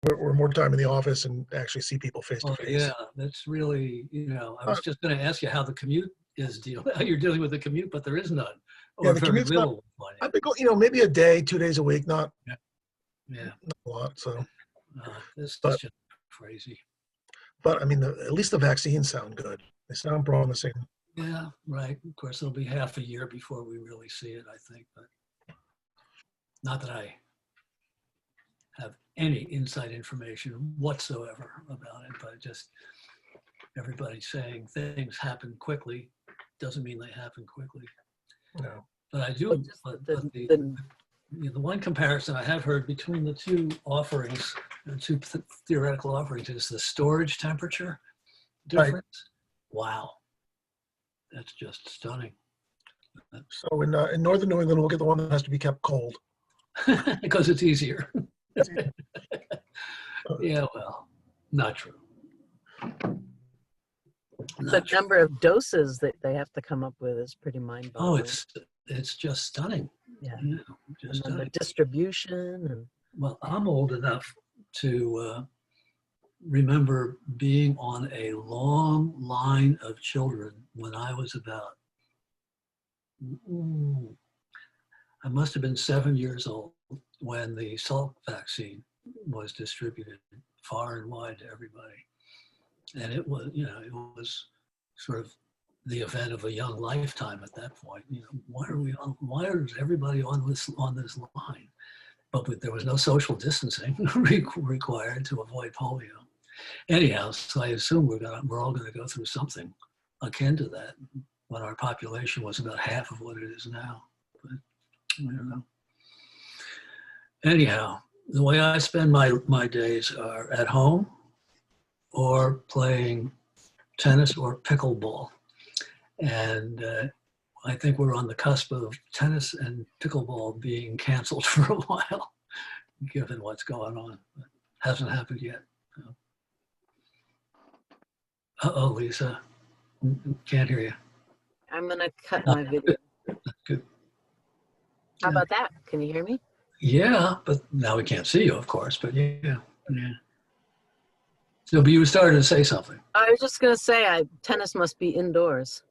or more time in the office and actually see people face to Oh, face. yeah, that's really, I was just going to ask you how the commute how you're dealing with the commute, but there is none, Yeah, or the very commute's not. little. I've been going, maybe a day, 2 days a week, not Yeah, a lot. So, this is but just crazy. I mean, at least the vaccines sound good. They sound promising. Yeah, right. Of course, it'll be half a year before we really see it, I think, but not that I have any inside information whatsoever about it, but just everybody saying things happen quickly doesn't mean they happen quickly. No. But I do, but the one comparison I have heard between the two offerings, the two theoretical offerings, is the storage temperature difference. Right. Wow. That's just stunning. So in northern New England, we'll get the one that has to be kept cold. Because it's easier. Yeah, well, not true. The number of doses that they have to come up with is pretty mind-boggling. Oh, it's just stunning. Yeah. Just and the distribution. And well, I'm old enough to remember being on a long line of children when I was about, I must have been 7 years old when the Salk vaccine was distributed far and wide to everybody. And it was, it was sort of the event of a young lifetime at that point. Why is everybody on this line? But there was no social distancing required to avoid polio. Anyhow, so I assume we're all going to go through something akin to that when our population was about half of what it is now. But I don't know. Anyhow, the way I spend my days are at home or playing tennis or pickleball. And I think we're on the cusp of tennis and pickleball being canceled for a while, given what's going on. But hasn't happened yet. Uh-oh, Lisa. Can't hear you. I'm going to cut my video. Good. How about that? Can you hear me? Yeah, but now we can't see you, of course, but yeah. So, but you started to say something. I was just going to say, tennis must be indoors.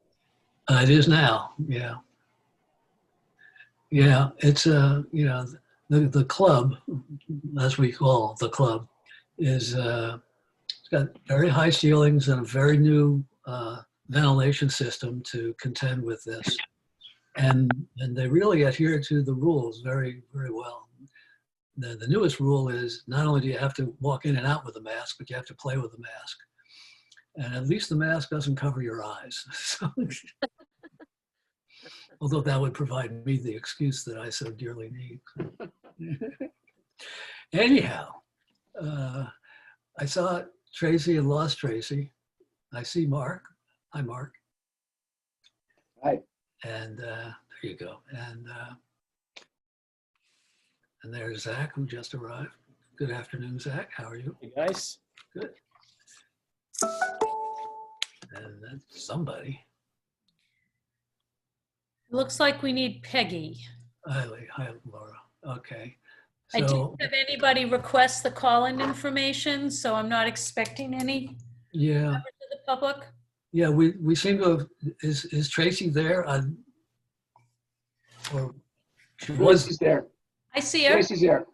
It is now, yeah. Yeah, it's, the club, as we call the club, is it's got very high ceilings and a very new ventilation system to contend with this. And they really adhere to the rules very, very well. The newest rule is not only do you have to walk in and out with a mask, but you have to play with the mask. And at least the mask doesn't cover your eyes. So, although that would provide me the excuse that I so dearly need. Anyhow, I saw Tracy and lost Tracy. I see Mark. Hi, Mark. Hi. And there you go. And there's Zach, who just arrived. Good afternoon, Zach. How are you? Hey, guys. Good. And that's somebody. Looks like we need Peggy. Hi, Laura. Okay. I didn't have anybody request the call-in information, so I'm not expecting any. Yeah. Members of the public. Yeah, we seem to have. Is Tracy there? Or she was. Tracy's there. I see her. Tracy's there.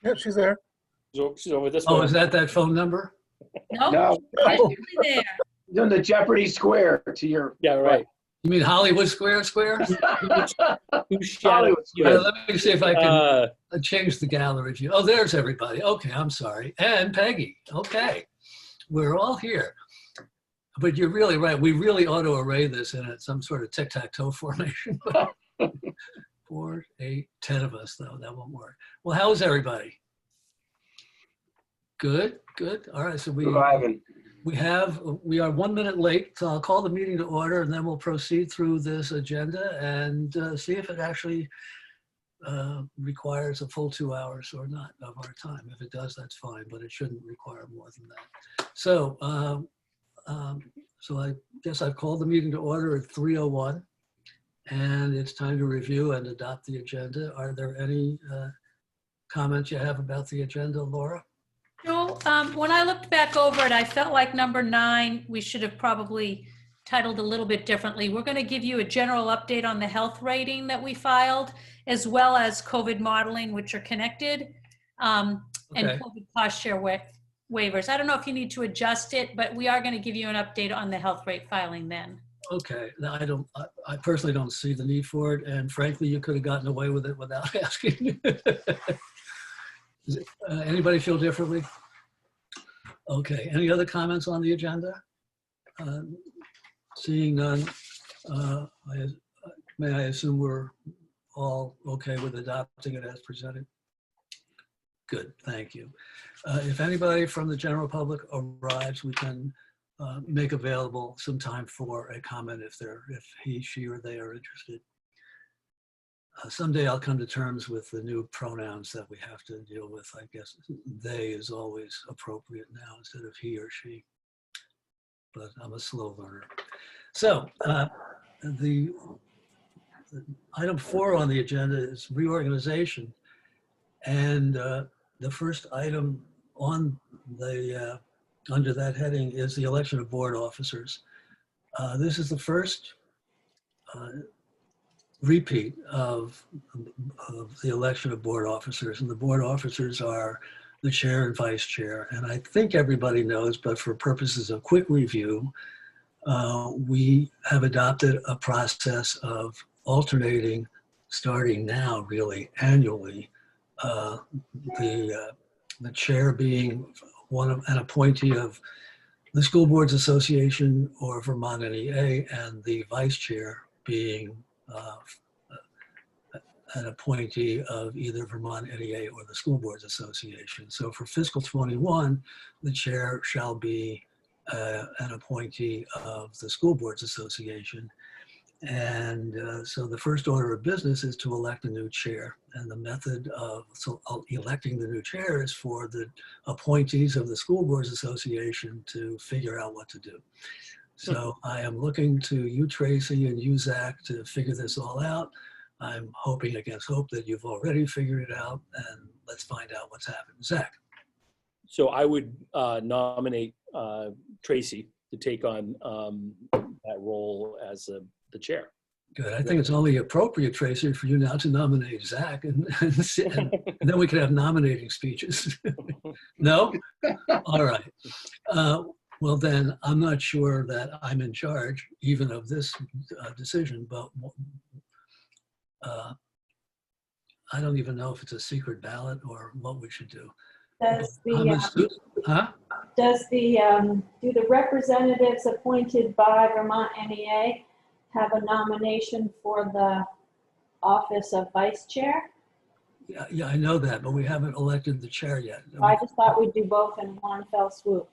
Yep, she's there. She's over this Oh, way. is that phone number? No, No. she's there. She's on the Jeopardy Square to your. Yeah, right. You mean Hollywood Square? Who's shouting? Let me see if I can change the gallery view. Oh, there's everybody. Okay, I'm sorry. And Peggy. Okay. We're all here. But you're really right. We really ought to array this in some sort of tic-tac-toe formation. 4, 8, 10 of us, though. That won't work. Well, how's everybody? Good. All right. So we are 1 minute late. So I'll call the meeting to order, and then we'll proceed through this agenda and see if it actually requires a full 2 hours or not of our time. If it does, that's fine, but it shouldn't require more than that. So, so I guess I've called the meeting to order at 3:01, and it's time to review and adopt the agenda. Are there any comments you have about the agenda, Laura? No, When I looked back over it, I felt like number 9, we should have probably titled a little bit differently. We're going to give you a general update on the health rating that we filed, as well as COVID modeling, which are connected, and Okay. COVID cost share waivers. I don't know if you need to adjust it, but we are going to give you an update on the health rate filing then. Okay, now I personally don't see the need for it, and frankly, you could have gotten away with it without asking. Anybody feel differently? Okay, any other comments on the agenda? Seeing none, may I assume we're all okay with adopting it as presented? Good, thank you. If anybody from the general public arrives, we can make available some time for a comment if he, she, or they are interested. Someday I'll come to terms with the new pronouns that we have to deal with. I guess they is always appropriate now instead of he or she, but I'm a slow learner. So the item 4 on the agenda is reorganization. And the first item on the under that heading is the election of board officers. This is the first repeat of the election of board officers, and the board officers are the chair and vice chair. And I think everybody knows, but for purposes of quick review, we have adopted a process of alternating, starting now really annually, the chair being an appointee of the School Boards Association or Vermont NEA, and the vice chair being an appointee of either Vermont NEA or the School Boards Association. So for fiscal 21, the chair shall be an appointee of the School Boards Association. And so the first order of business is to elect a new chair. And the method of electing the new chair is for the appointees of the School Boards Association to figure out what to do. So I am looking to you, Tracy, and you, Zach, to figure this all out. I'm hoping against hope that you've already figured it out, and let's find out what's happening. Zach. So I would nominate Tracy to take on that role as the chair. Good. I think it's only appropriate, Tracy, for you now to nominate Zach, and then we could have nominating speeches. No? All right. Well, then I'm not sure that I'm in charge even of this decision, but I don't even know if it's a secret ballot or what we should do. Does do the representatives appointed by Vermont NEA have a nomination for the office of vice chair? Yeah, I know that, but we haven't elected the chair yet. I just thought we'd do both in one fell swoop.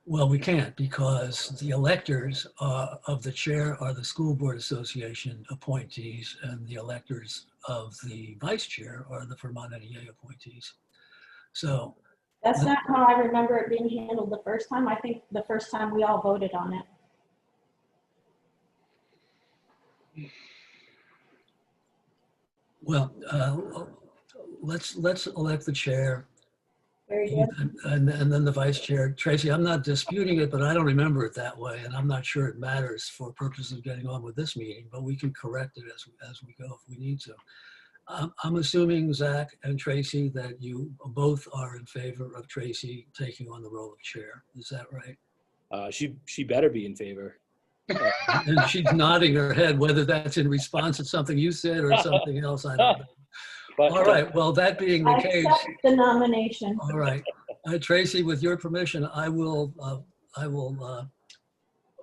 Well, we can't, because the electors of the chair are the School Board Association appointees, and the electors of the vice chair are the Vermont NEA appointees. So that's not how I remember it being handled the first time. I think the first time we all voted on it. Well, let's elect the chair. Very good. And then the vice chair. Tracy, I'm not disputing it, but I don't remember it that way, and I'm not sure it matters for purposes of getting on with this meeting, but we can correct it as we go if we need to. I'm assuming, Zach and Tracy, that you both are in favor of Tracy taking on the role of chair. Is that right? She better be in favor. And she's nodding her head, whether that's in response to something you said or something else, I don't know. But, All right, well, that being the I case, accept the nomination. all right. Tracy, with your permission, I will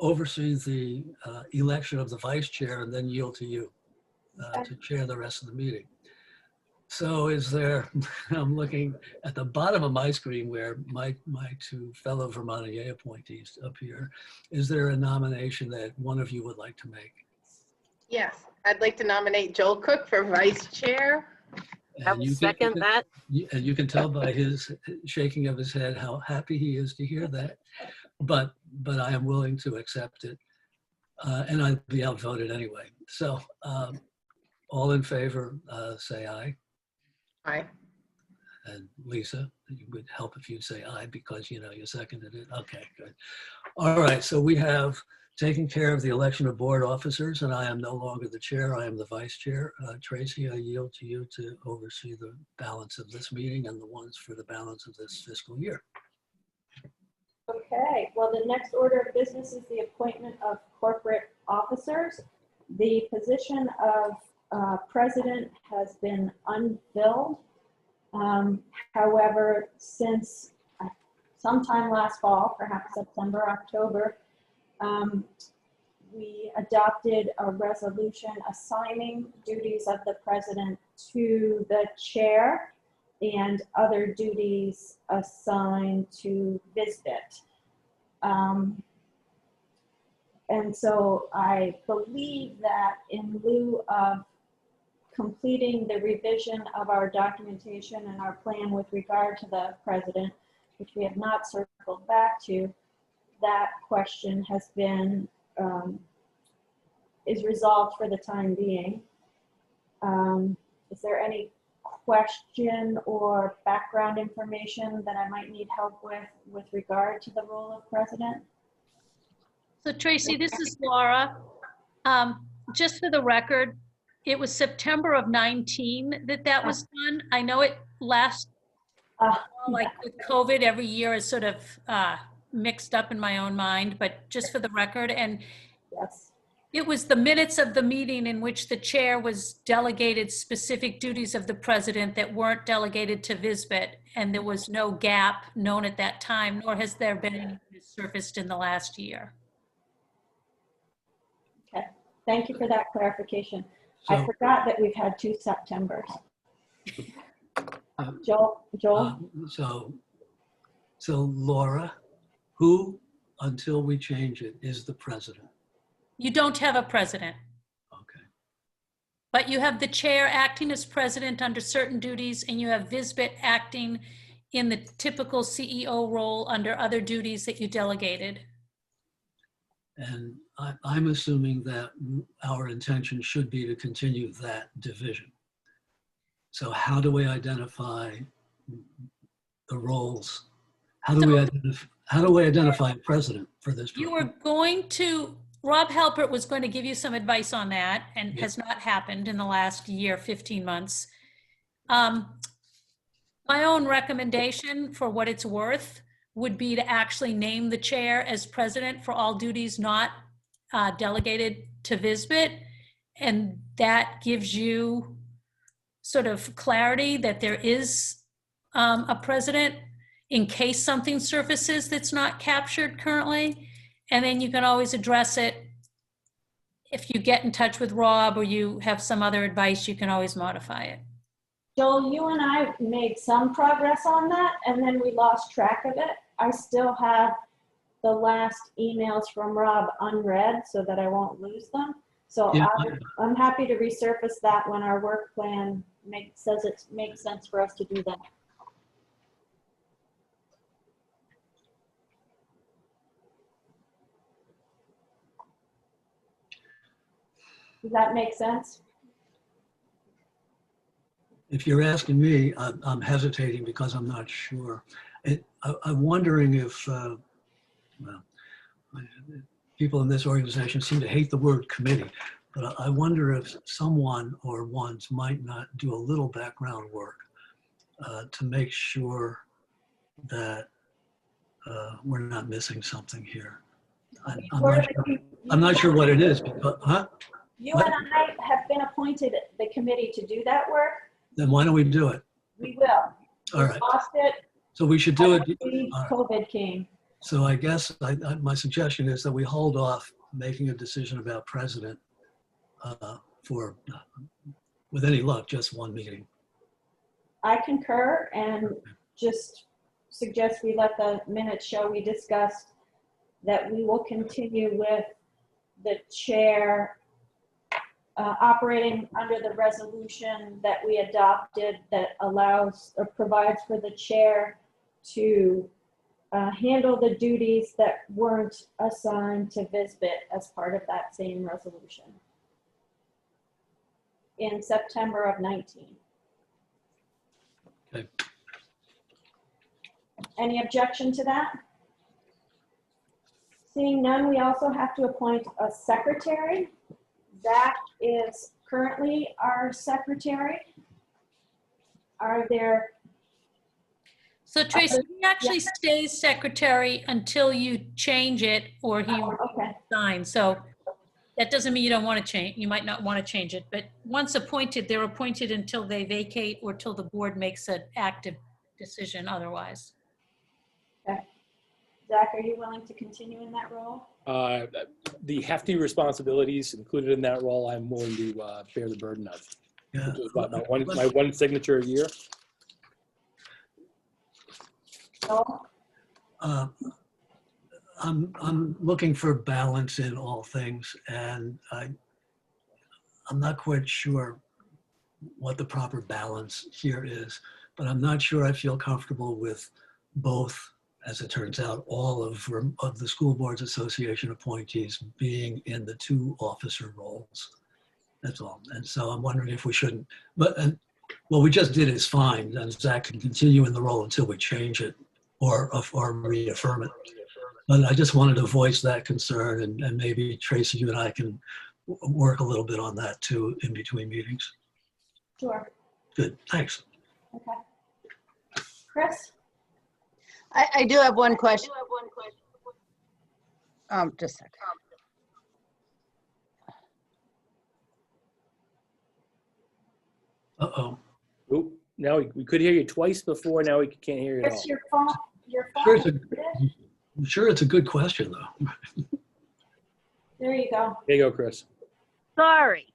oversee the election of the vice chair and then yield to you to chair the rest of the meeting. So is there, I'm looking at the bottom of my screen where my two fellow Vermont NEA appointees appear. Is there a nomination that one of you would like to make? Yes, I'd like to nominate Joel Cook for vice chair. I will second that. And you can tell by his shaking of his head how happy he is to hear that. But I am willing to accept it. And I'd be outvoted anyway. So all in favor, say aye. Aye. And Lisa, it would help if you say aye because you seconded it. Okay, good. All right, so we have taken care of the election of board officers, and I am no longer the chair. I am the vice chair. Tracy, I yield to you to oversee the balance of this meeting and the ones for the balance of this fiscal year. Okay, well, the next order of business is the appointment of corporate officers. The position of president has been unfilled. However, since sometime last fall, perhaps September, October, we adopted a resolution assigning duties of the president to the chair and other duties assigned to VISBIT. And so I believe that in lieu of completing the revision of our documentation and our plan with regard to the president, which we have not circled back to, that question has been, is resolved for the time being. Is there any question or background information that I might need help with regard to the role of president? So Tracy, this is Laura. Just for the record, it was September of 19 that was done. I know it last, like with COVID, every year is sort of mixed up in my own mind, but just for the record. And Yes. it was the minutes of the meeting in which the chair was delegated specific duties of the president that weren't delegated to VISBIT, and there was no gap known at that time, nor has there been any that surfaced in the last year. Okay, thank you for that clarification. So, I forgot that we've had 2 Septembers. Joel? So Laura, who, until we change it, is the president? You don't have a president, Okay. but you have the chair acting as president under certain duties, and you have VISBIT acting in the typical CEO role under other duties that you delegated. And I'm assuming that our intention should be to continue that division. So how do we identify the roles? How do we identify a president for this? You were going to, Rob Halpert was going to give you some advice on that, and has not happened in the last year, 15 months. My own recommendation, for what it's worth, would be to actually name the chair as president for all duties not delegated to VISBIT. And that gives you sort of clarity that there is a president in case something surfaces that's not captured currently. And then you can always address it. If you get in touch with Rob or you have some other advice, you can always modify it. Joel, you and I made some progress on that, and then we lost track of it. I still have the last emails from Rob unread so that I won't lose them. So Yeah. I'm happy to resurface that when our work plan says it makes sense for us to do that. Does that make sense? If you're asking me, I'm hesitating because I'm not sure. I'm wondering if, well, people in this organization seem to hate the word committee, but I wonder if someone or ones might not do a little background work to make sure that we're not missing something here. I'm not sure what it is, because, huh? You and I have been appointed the committee to do that work. Then why don't we do it? We will. All right. We lost it. So we should do it. COVID came. So I guess my suggestion is that we hold off making a decision about president for, with any luck, just one meeting. I concur and just suggest we let the minutes show we discussed that we will continue with the chair operating under the resolution that we adopted that allows or provides for the chair to handle the duties that weren't assigned to VISBIT as part of that same resolution in September of 19. Okay. Any objection to that? Seeing none, we also have to appoint a secretary. Zach is currently our secretary. Are there, So Tracy, he actually stays secretary until you change it or he okay, resigns. So that doesn't mean you don't want to change. You might not want to change it, but once appointed, they're appointed until they vacate or till the board makes an active decision otherwise. okay. Zach, are you willing to continue in that role? The hefty responsibilities included in that role, I'm willing to bear the burden of. Yeah. Which is about my one signature a year. Joel? I'm looking for balance in all things, and I'm not quite sure what the proper balance here is, but I'm not sure I feel comfortable with both, as it turns out, all of the School Boards Association appointees being in the 2 officer roles. That's all. And so I'm wondering if we shouldn't, but what we just did is fine, and Zach can continue in the role until we change it or reaffirm it. But I just wanted to voice that concern, and maybe Tracy, you and I can work a little bit on that too in between meetings. Sure, Good, thanks. okay. Chris? I do have one question. Just a second. Uh-oh. Oop, now we could hear you twice before, now we can't hear you at all. Chris, your phone Sure, is good? I'm sure it's a good question, though. There you go. There you go, Chris. Sorry.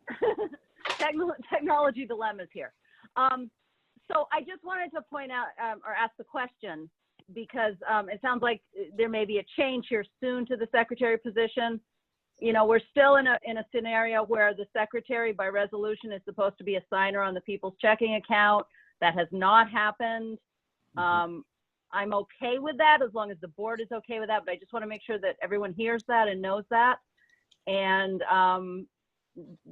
Technology dilemmas here. So I just wanted to point out or ask the question because it sounds like there may be a change here soon to the secretary position. You know, we're still in a scenario where the secretary by resolution is supposed to be a signer on the people's checking account. That has not happened. I'm okay with that as long as the board is okay with that, but I just want to make sure that everyone hears that and knows that. And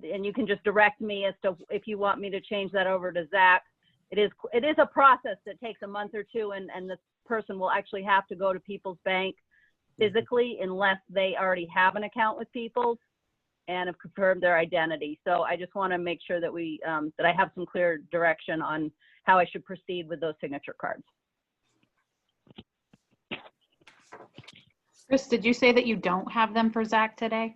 you can just direct me as to if you want me to change that over to Zach. It is a process that takes a month or two, and this person will actually have to go to People's Bank physically unless they already have an account with People's and have confirmed their identity. So I just want to make sure that we that I have some clear direction on how I should proceed with those signature cards. Chris, did you say that you don't have them for Zach today?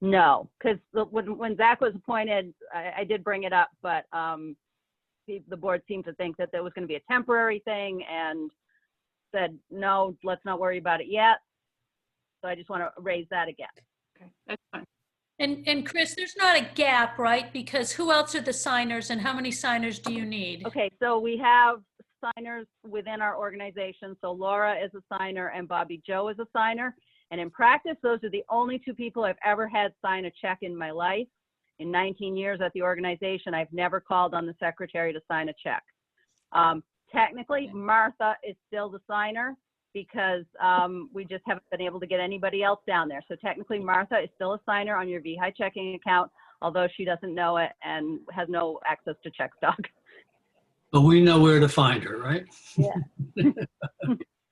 No, because when Zach was appointed, I did bring it up, but the board seemed to think that there was going to be a temporary thing and said, no, let's not worry about it yet. So I just want to raise that again. Okay, that's fine. And Chris, there's not a gap, right? Because who else are the signers and how many signers do you need? Okay, so we have signers within our organization. So Laura is a signer and Bobby Joe is a signer. And in practice, those are the only 2 people I've ever had sign a check in my life. In 19 years at the organization, I've never called on the secretary to sign a check. Technically, Martha is still the signer because we just haven't been able to get anybody else down there. So technically, Martha is still a signer on your VEHI checking account, although she doesn't know it and has no access to check stock. But we know where to find her, right? Yeah.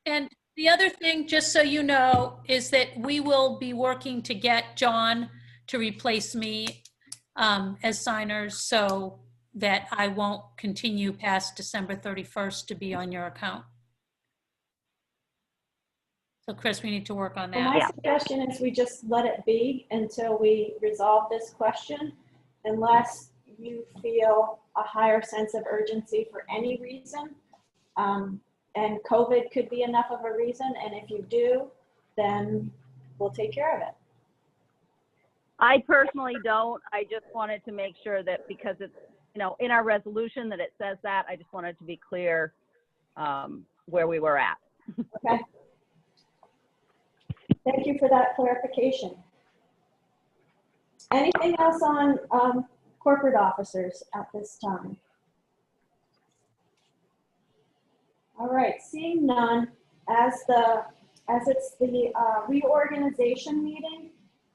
And the other thing, just so you know, is that we will be working to get John to replace me as signers so that I won't continue past December 31st to be on your account. So Chris, we need to work on Well, that. my suggestion is we just let it be until we resolve this question, unless you feel a higher sense of urgency for any reason. And COVID could be enough of a reason. And if you do, then we'll take care of it. I personally don't. I just wanted to make sure that because it's, you know, in our resolution that it says that, I just wanted to be clear where we were at. Okay. Thank you for that clarification. Anything else on corporate officers at this time? All right, seeing none, as it's the reorganization meeting,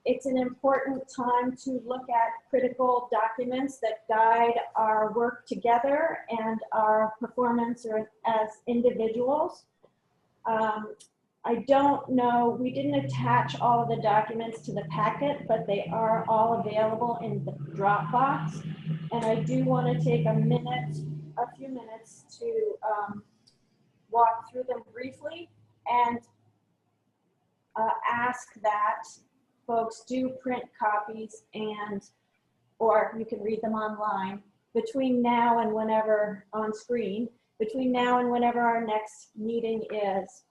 it's an important time to look at critical documents that guide our work together and our performance as individuals. I don't know, we didn't attach all of the documents to the packet, but they are all available in the Dropbox. And I do want to take a few minutes to walk through them briefly and ask that folks do print copies or you can read them online between now and whenever on screen, between now and whenever our next meeting is.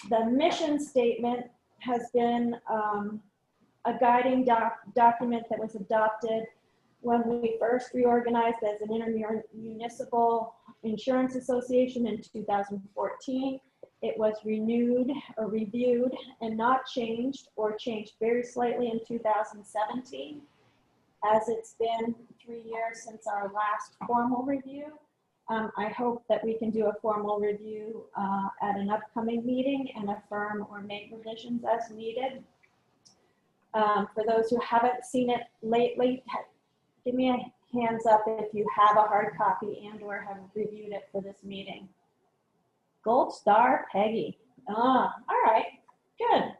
The mission statement has been a guiding document that was adopted when we first reorganized as an intermunicipal insurance association in 2014. It was renewed or reviewed and not changed, or changed very slightly in 2017. As it's been 3 years since our last formal review, I hope that we can do a formal review at an upcoming meeting and affirm or make revisions as needed. For those who haven't seen it lately, give me a hands up if you have a hard copy and or have reviewed it for this meeting. Gold star, Peggy. All right, good.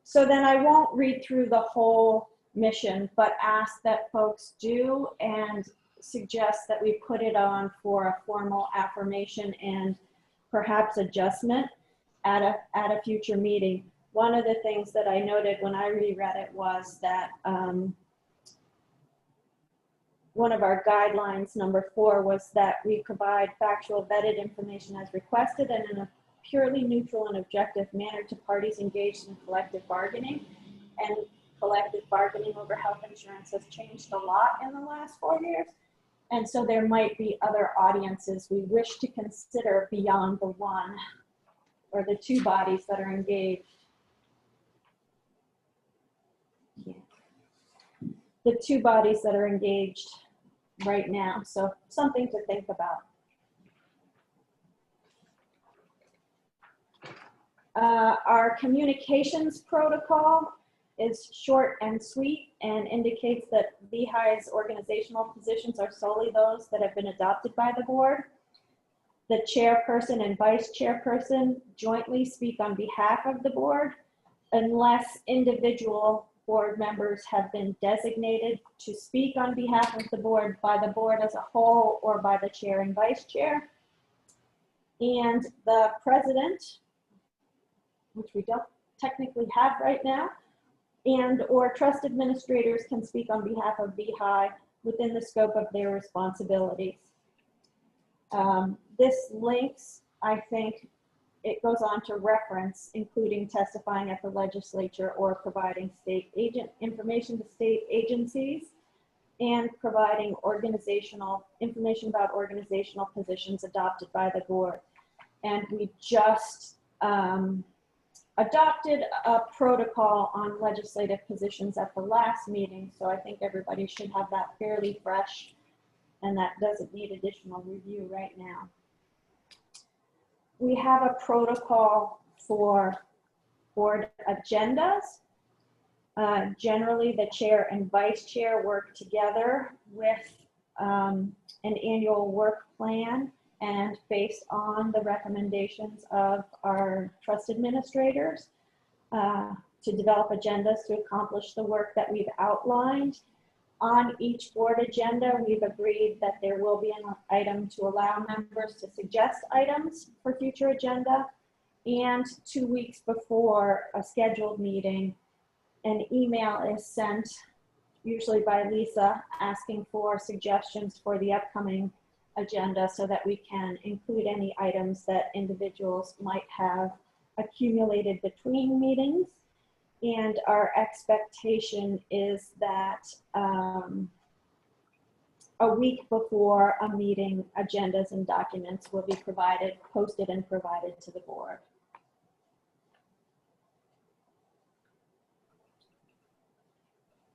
So then I won't read through the whole mission, but ask that folks do and suggest that we put it on for a formal affirmation and perhaps adjustment at a future meeting. One of the things that I noted when I reread it was that one of our guidelines, number 4, was that we provide factual vetted information as requested and in a purely neutral and objective manner to parties engaged in collective bargaining. And collective bargaining over health insurance has changed a lot in the last 4 years. And so there might be other audiences we wish to consider beyond the one or the 2 bodies that are engaged. The 2 bodies that are engaged right now. So something to think about. Our communications protocol is short and sweet and indicates that VEHI's organizational positions are solely those that have been adopted by the board. The chairperson and vice chairperson jointly speak on behalf of the board unless individual board members have been designated to speak on behalf of the board by the board as a whole or by the chair and vice chair. And the president, which we don't technically have right now, and or trust administrators can speak on behalf of VEHI within the scope of their responsibilities. This links, I think, it goes on to reference, including testifying at the legislature or providing state information to state agencies and providing information about organizational positions adopted by the board. And we just adopted a protocol on legislative positions at the last meeting, so I think everybody should have that fairly fresh, and that doesn't need additional review right now. We have a protocol for board agendas. Generally, the chair and vice chair work together with an annual work plan and based on the recommendations of our trust administrators to develop agendas to accomplish the work that we've outlined. On each board agenda, we've agreed that there will be an item to allow members to suggest items for future agenda. And 2 weeks before a scheduled meeting, an email is sent, usually by Lisa, asking for suggestions for the upcoming agenda so that we can include any items that individuals might have accumulated between meetings. And our expectation is that a week before a meeting, agendas and documents will be posted and provided to the board.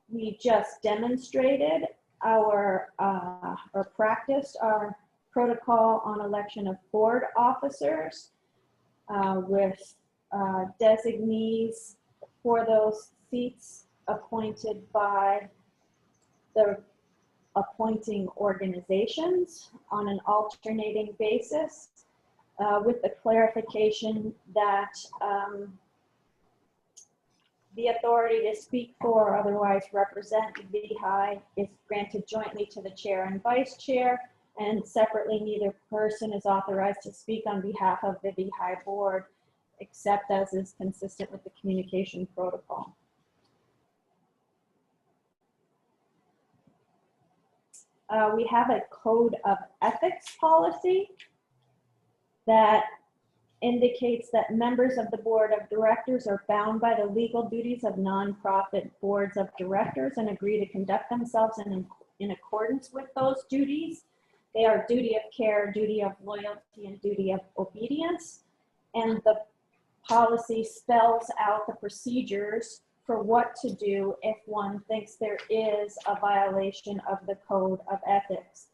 We just demonstrated or practiced our protocol on election of board officers with designees for those seats appointed by the appointing organizations on an alternating basis, with the clarification that the authority to speak for or otherwise represent the VEHI is granted jointly to the chair and vice chair, and separately neither person is authorized to speak on behalf of the VEHI board, except as is consistent with the communication protocol. We have a code of ethics policy that indicates that members of the board of directors are bound by the legal duties of nonprofit boards of directors and agree to conduct themselves in accordance with those duties. They are duty of care, duty of loyalty, and duty of obedience. And the policy spells out the procedures for what to do if one thinks there is a violation of the code of ethics.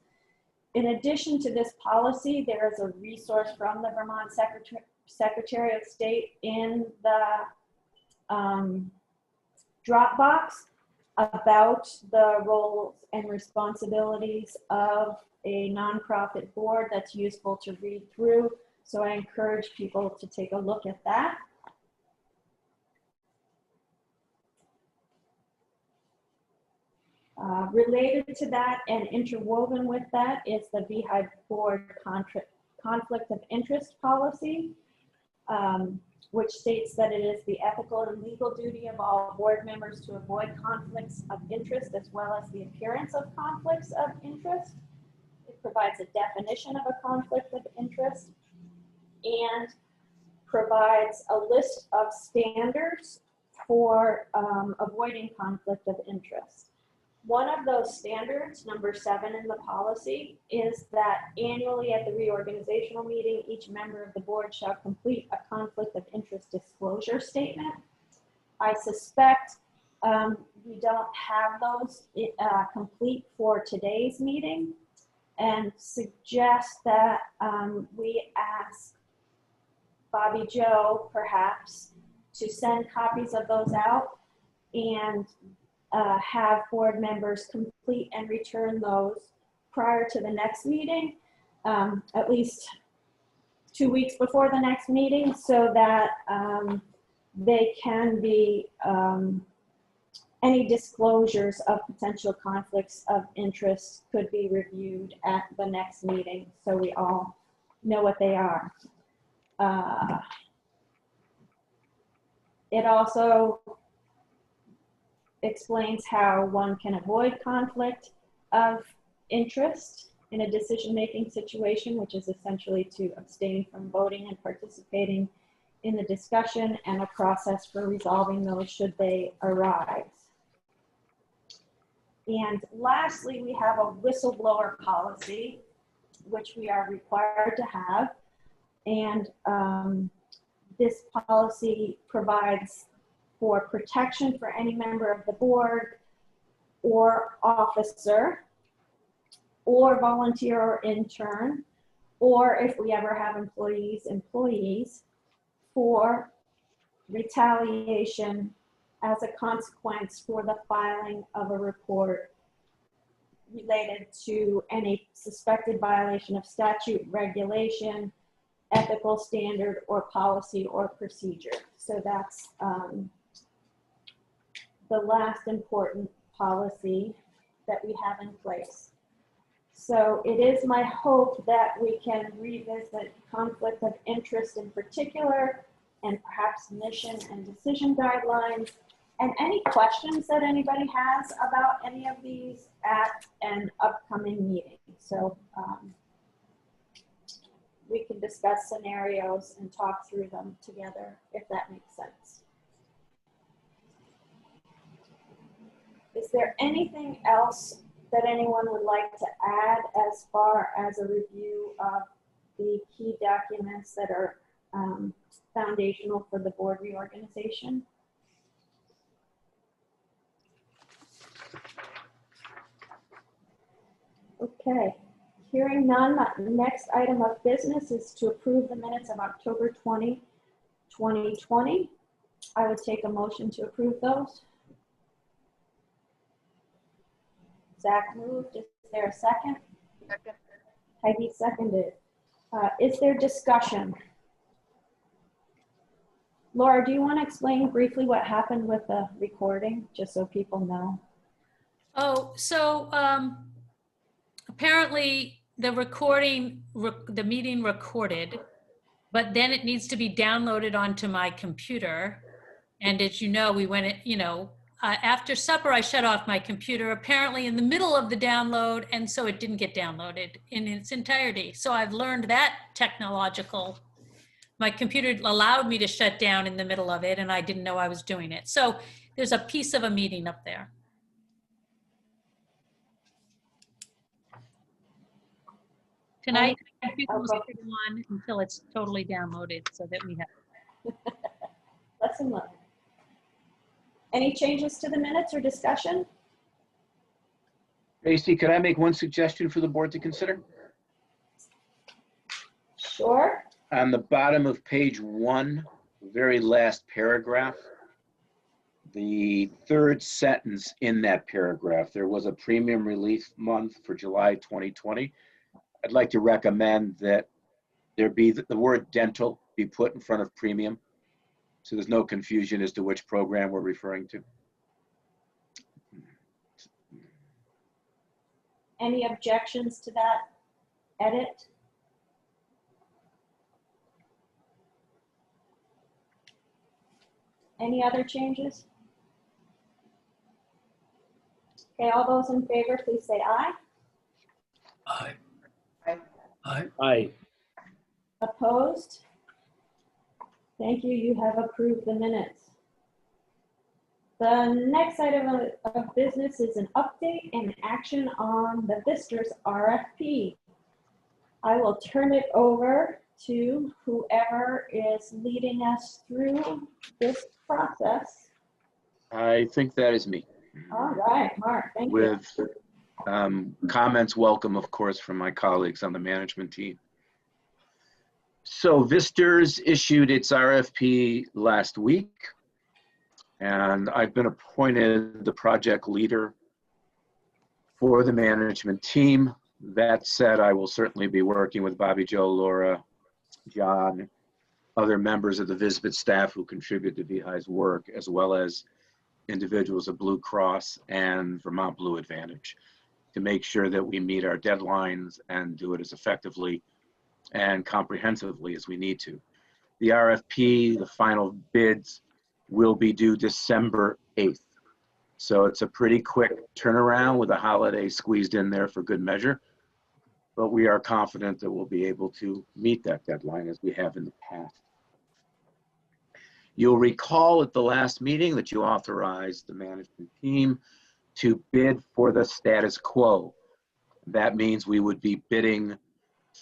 In addition to this policy, there is a resource from the Vermont Secretary of State in the Dropbox about the roles and responsibilities of a nonprofit board that's useful to read through. So I encourage people to take a look at that. Related to that and interwoven with that is the VEHI board conflict of interest policy, which states that it is the ethical and legal duty of all board members to avoid conflicts of interest as well as the appearance of conflicts of interest. It provides a definition of a conflict of interest and provides a list of standards for avoiding conflict of interest. One of those standards, number 7 in the policy, is that annually at the reorganizational meeting, each member of the board shall complete a conflict of interest disclosure statement. I suspect we don't have those complete for today's meeting, and suggest that we ask Bobby Joe, perhaps, to send copies of those out and have board members complete and return those prior to the next meeting, at least 2 weeks before the next meeting, so that they can be, any disclosures of potential conflicts of interest could be reviewed at the next meeting, so we all know what they are. It also explains how one can avoid conflict of interest in a decision-making situation, which is essentially to abstain from voting and participating in the discussion, and a process for resolving those should they arise. And lastly, we have a whistleblower policy, which we are required to have. And this policy provides for protection for any member of the board or officer or volunteer or intern, or if we ever have employees, for retaliation as a consequence for the filing of a report related to any suspected violation of statute, regulation, ethical standard, or policy or procedure. So that's the last important policy that we have in place. So it is my hope that we can revisit conflict of interest in particular, and perhaps mission and decision guidelines, and any questions that anybody has about any of these at an upcoming meeting. So we can discuss scenarios and talk through them together, if that makes sense. Is there anything else that anyone would like to add as far as a review of the key documents that are foundational for the board reorganization? Okay, hearing none, the next item of business is to approve the minutes of October 20, 2020. I would take a motion to approve those. Zach moved. Is there a second? Second. Peggy seconded. Is there discussion? Laura, do you want to explain briefly what happened with the recording, just so people know? Oh, so apparently the recording, the meeting recorded, but then it needs to be downloaded onto my computer. And as you know, we went, after supper, I shut off my computer, apparently in the middle of the download, and so it didn't get downloaded in its entirety. So I've learned that my computer allowed me to shut down in the middle of it, and I didn't know I was doing it. So there's a piece of a meeting up there. Tonight, the computer will stay on until it's totally downloaded so that we have. Lesson learned. Any changes to the minutes or discussion? Tracy, could I make one suggestion for the board to consider? Sure. On the bottom of page 1, very last paragraph, the third sentence in that paragraph, there was a premium relief month for July 2020. I'd like to recommend that there be the word dental be put in front of premium, so there's no confusion as to which program we're referring to. Any objections to that edit? Any other changes? Okay, all those in favor, please say aye. Aye. Aye. Aye. Aye. Opposed? Thank you, you have approved the minutes. The next item of business is an update and action on the Visitors RFP. I will turn it over to whoever is leading us through this process. I think that is me. All right, Mark, thank you. With comments welcome, of course, from my colleagues on the management team. So Visitors issued its RFP last week, and I've been appointed the project leader for the management team. That said, I will certainly be working with Bobby, Joe, Laura, John, other members of the Visbit staff who contribute to VEHI's work, as well as individuals of Blue Cross and Vermont Blue Advantage, to make sure that we meet our deadlines and do it as effectively and comprehensively as we need to. The RFP, the final bids, will be due December 8th. So it's a pretty quick turnaround with a holiday squeezed in there for good measure. But we are confident that we'll be able to meet that deadline as we have in the past. You'll recall at the last meeting that you authorized the management team to bid for the status quo. That means we would be bidding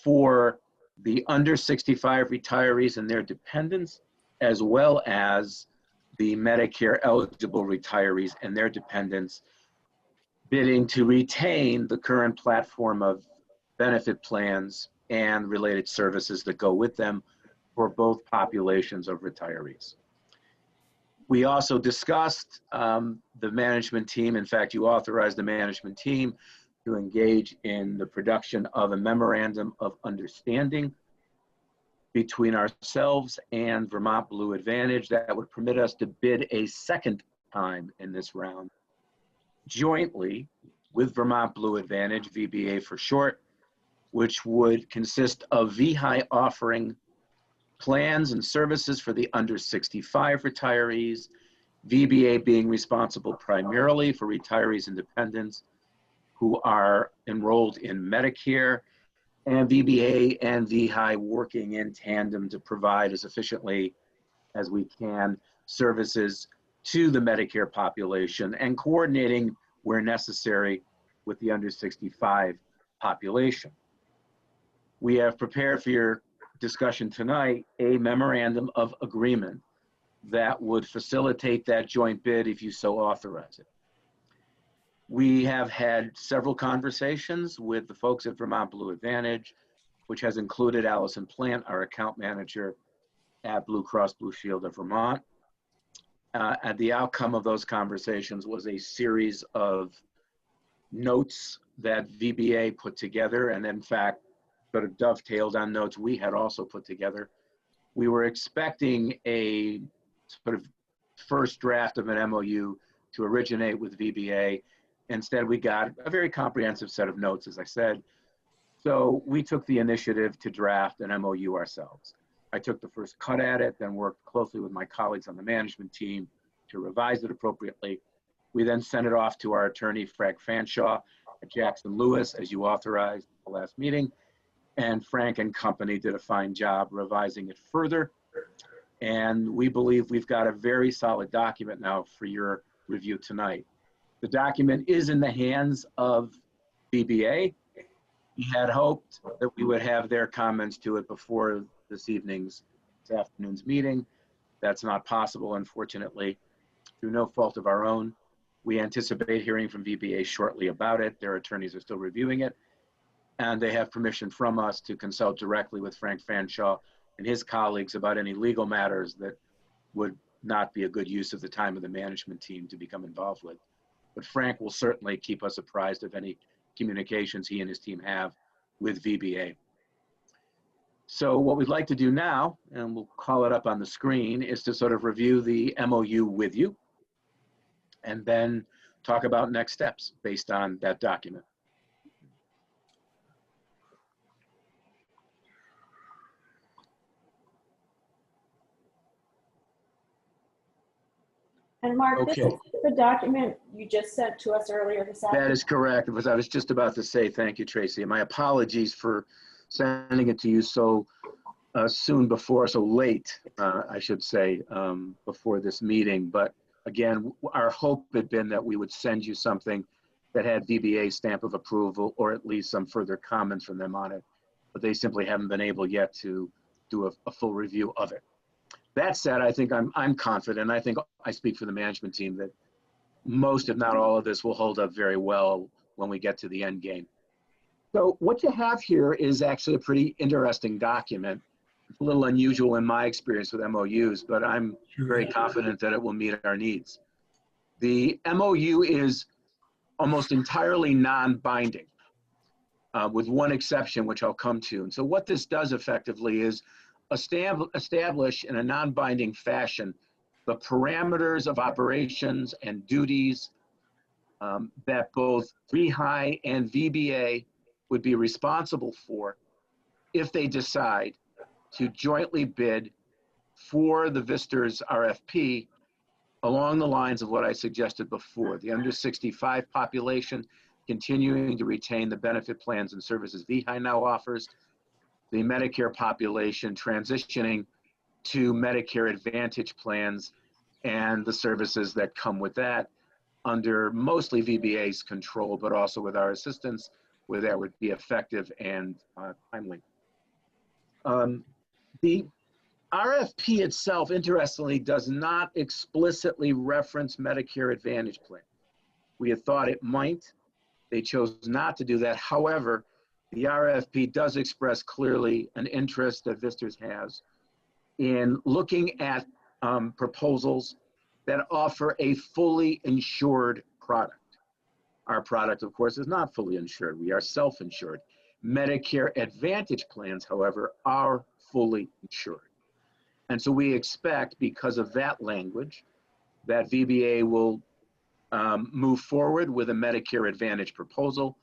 for the under 65 retirees and their dependents, as well as the Medicare eligible retirees and their dependents, bidding to retain the current platform of benefit plans and related services that go with them for both populations of retirees. We also discussed the management team. In fact, you authorized the management team to engage in the production of a memorandum of understanding between ourselves and Vermont Blue Advantage that would permit us to bid a second time in this round, jointly with Vermont Blue Advantage, VBA for short, which would consist of VEHI offering plans and services for the under 65 retirees, VBA being responsible primarily for retirees and dependents who are enrolled in Medicare, and VBA and VEHI working in tandem to provide as efficiently as we can services to the Medicare population and coordinating where necessary with the under 65 population. We have prepared for your discussion tonight a memorandum of agreement that would facilitate that joint bid if you so authorize it. We have had several conversations with the folks at Vermont Blue Advantage, which has included Allison Plant, our account manager at Blue Cross Blue Shield of Vermont. And the outcome of those conversations was a series of notes that VBA put together, and in fact, sort of dovetailed on notes we had also put together. We were expecting a sort of first draft of an MOU to originate with VBA. Instead, we got a very comprehensive set of notes, as I said. So we took the initiative to draft an MOU ourselves. I took the first cut at it, then worked closely with my colleagues on the management team to revise it appropriately. We then sent it off to our attorney, Frank Fanshawe at Jackson Lewis, as you authorized at the last meeting. And Frank and company did a fine job revising it further. And we believe we've got a very solid document now for your review tonight. The document is in the hands of VBA. We had hoped that we would have their comments to it before this afternoon's meeting. That's not possible, unfortunately, through no fault of our own. We anticipate hearing from VBA shortly about it. Their attorneys are still reviewing it, and they have permission from us to consult directly with Frank Fanshawe and his colleagues about any legal matters that would not be a good use of the time of the management team to become involved with. But Frank will certainly keep us apprised of any communications he and his team have with VBA. So what we'd like to do now, and we'll call it up on the screen, is to sort of review the MOU with you and then talk about next steps based on that document. And Mark, this Okay. is the document you just sent to us earlier this afternoon. That is correct. I was just about to say thank you, Tracy. And my apologies for sending it to you so so late, I should say, before this meeting. But again, our hope had been that we would send you something that had VBA's stamp of approval, or at least some further comments from them on it. But they simply haven't been able yet to do a full review of it. That said, I think I'm confident. I think I speak for the management team that most, if not all of this, will hold up very well when we get to the end game. So what you have here is actually a pretty interesting document. It's a little unusual in my experience with MOUs, but I'm very confident that it will meet our needs. The MOU is almost entirely non-binding, with one exception, which I'll come to. And so what this does effectively is establish in a non-binding fashion the parameters of operations and duties that both VEHI and VBA would be responsible for if they decide to jointly bid for the Vistor's RFP along the lines of what I suggested before, the under 65 population continuing to retain the benefit plans and services VEHI now offers, the Medicare population transitioning to Medicare Advantage plans and the services that come with that under mostly VBA's control, but also with our assistance, where that would be effective and timely. The RFP itself, interestingly, does not explicitly reference Medicare Advantage plan. We had thought it might. They chose not to do that. However, the RFP does express clearly an interest that Vistor's has in looking at proposals that offer a fully insured product. Our product, of course, is not fully insured. We are self-insured. Medicare Advantage plans, however, are fully insured. And so we expect, because of that language, that VBA will move forward with a Medicare Advantage proposal.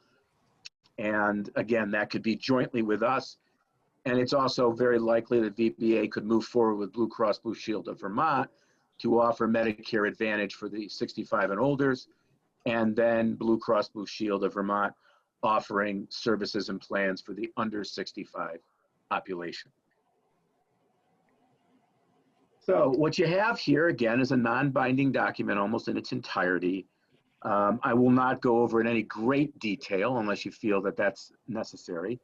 And again, that could be jointly with us. And it's also very likely that VBA could move forward with Blue Cross Blue Shield of Vermont to offer Medicare Advantage for the 65 and olders, and then Blue Cross Blue Shield of Vermont offering services and plans for the under 65 population. So what you have here, again, is a non-binding document almost in its entirety. I will not go over in any great detail unless you feel that that's necessary.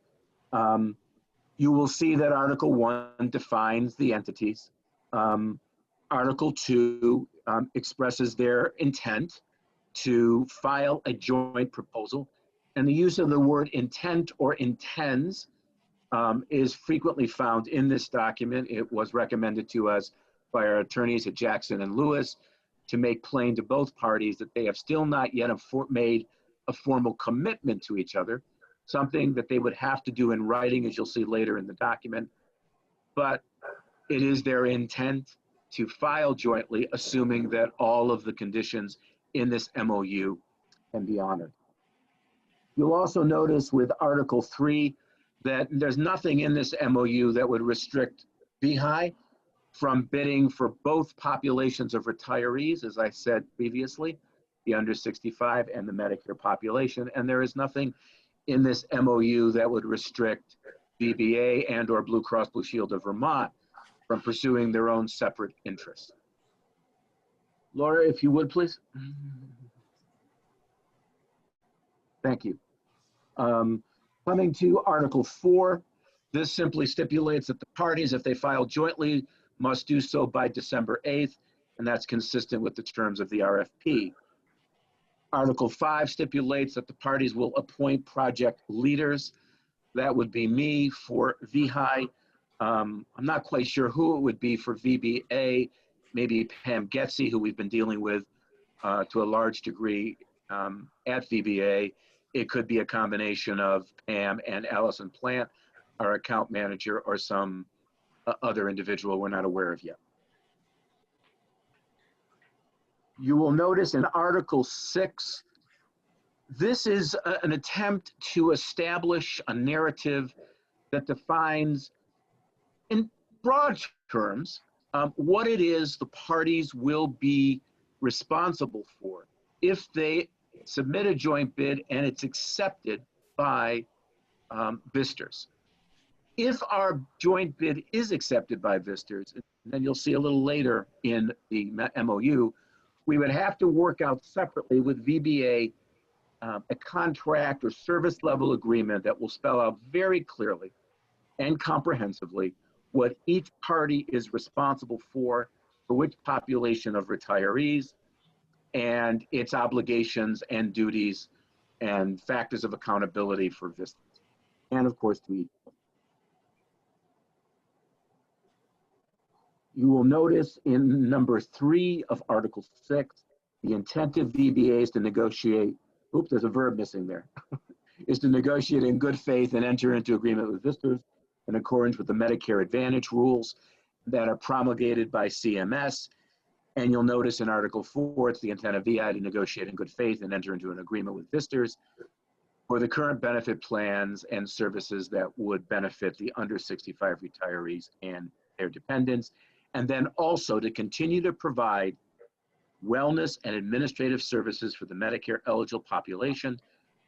You will see that Article 1 defines the entities. Article 2 expresses their intent to file a joint proposal. And the use of the word intent or intends is frequently found in this document. It was recommended to us by our attorneys at Jackson and Lewis to make plain to both parties that they have still not yet made a formal commitment to each other, something that they would have to do in writing, as you'll see later in the document. But it is their intent to file jointly, assuming that all of the conditions in this MOU can be honored. You'll also notice with Article 3 that there's nothing in this MOU that would restrict VEHI from bidding for both populations of retirees, as I said previously, the under 65 and the Medicare population. And there is nothing in this MOU that would restrict VBA and or Blue Cross Blue Shield of Vermont from pursuing their own separate interests. Laura, if you would, please. Thank you. Coming to Article 4, this simply stipulates that the parties, if they file jointly, must do so by December 8th, and that's consistent with the terms of the RFP. Article 5 stipulates that the parties will appoint project leaders. That would be me for VEHI. I'm not quite sure who it would be for VBA, maybe Pam Getzi, who we've been dealing with to a large degree at VBA. It could be a combination of Pam and Allison Plant, our account manager, or some other individual we're not aware of yet. You will notice in Article 6, this is an attempt to establish a narrative that defines, in broad terms, what it is the parties will be responsible for if they submit a joint bid and it's accepted by Visters. If our joint bid is accepted by Visters, and then you'll see a little later in the MOU, we would have to work out separately with VBA a contract or service level agreement that will spell out very clearly and comprehensively what each party is responsible for which population of retirees, and its obligations and duties and factors of accountability for Visters, and of course to each. You will notice in number 3 of Article 6, the intent of VBA is to negotiate, oops, there's a verb missing there, is to negotiate in good faith and enter into agreement with Visters in accordance with the Medicare Advantage rules that are promulgated by CMS. And you'll notice in Article 4, it's the intent of VEHI to negotiate in good faith and enter into an agreement with Visters for the current benefit plans and services that would benefit the under 65 retirees and their dependents. And then also to continue to provide wellness and administrative services for the Medicare eligible population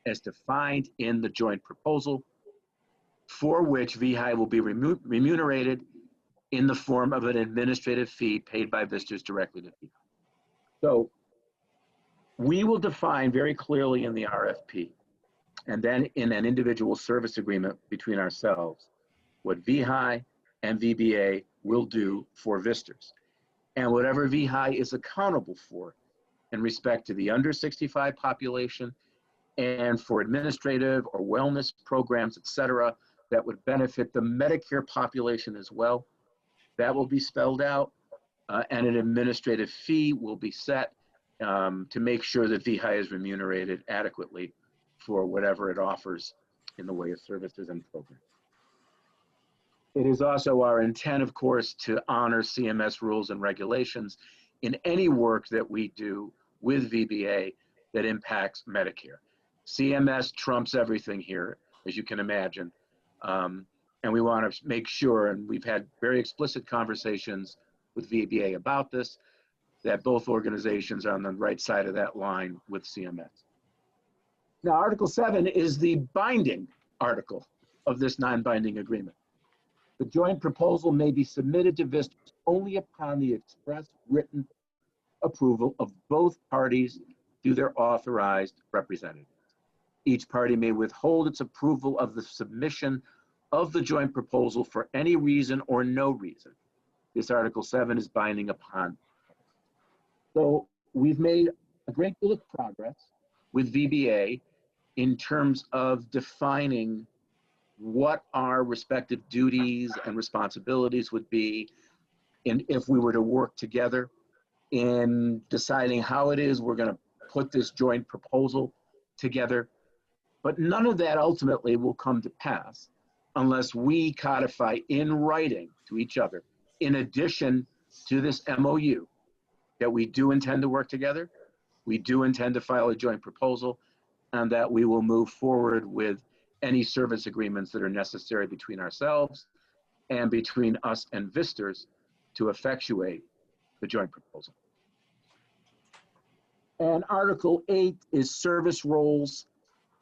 as defined in the joint proposal, for which VEHI will be remunerated in the form of an administrative fee paid by Visters directly to VEHI. So we will define very clearly in the RFP and then in an individual service agreement between ourselves what VEHI and VBA will do for Visters, and whatever VEHI is accountable for in respect to the under 65 population and for administrative or wellness programs, et cetera, that would benefit the Medicare population as well. That will be spelled out, and an administrative fee will be set to make sure that VEHI is remunerated adequately for whatever it offers in the way of services and programs. It is also our intent, of course, to honor CMS rules and regulations in any work that we do with VBA that impacts Medicare. CMS trumps everything here, as you can imagine. And we want to make sure, and we've had very explicit conversations with VBA about this, that both organizations are on the right side of that line with CMS. Now, Article 7 is the binding article of this non-binding agreement. The joint proposal may be submitted to Visters only upon the express written approval of both parties through their authorized representatives. Each party may withhold its approval of the submission of the joint proposal for any reason or no reason. This Article 7 is binding upon. So we've made a great deal of progress with VBA in terms of defining what our respective duties and responsibilities would be if we were to work together in deciding how it is we're going to put this joint proposal together, but none of that ultimately will come to pass unless we codify in writing to each other, in addition to this MOU, that we do intend to work together, we do intend to file a joint proposal, and that we will move forward with any service agreements that are necessary between ourselves and between us and Vistas to effectuate the joint proposal. And Article 8 is service roles.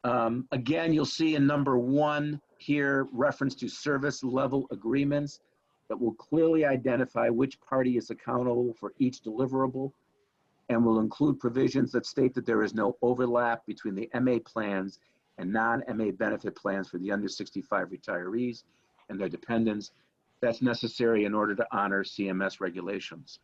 Again, you'll see in number 1 here reference to service level agreements that will clearly identify which party is accountable for each deliverable, and will include provisions that state that there is no overlap between the MA plans and non-MA benefit plans for the under 65 retirees and their dependents. That's necessary in order to honor CMS regulations.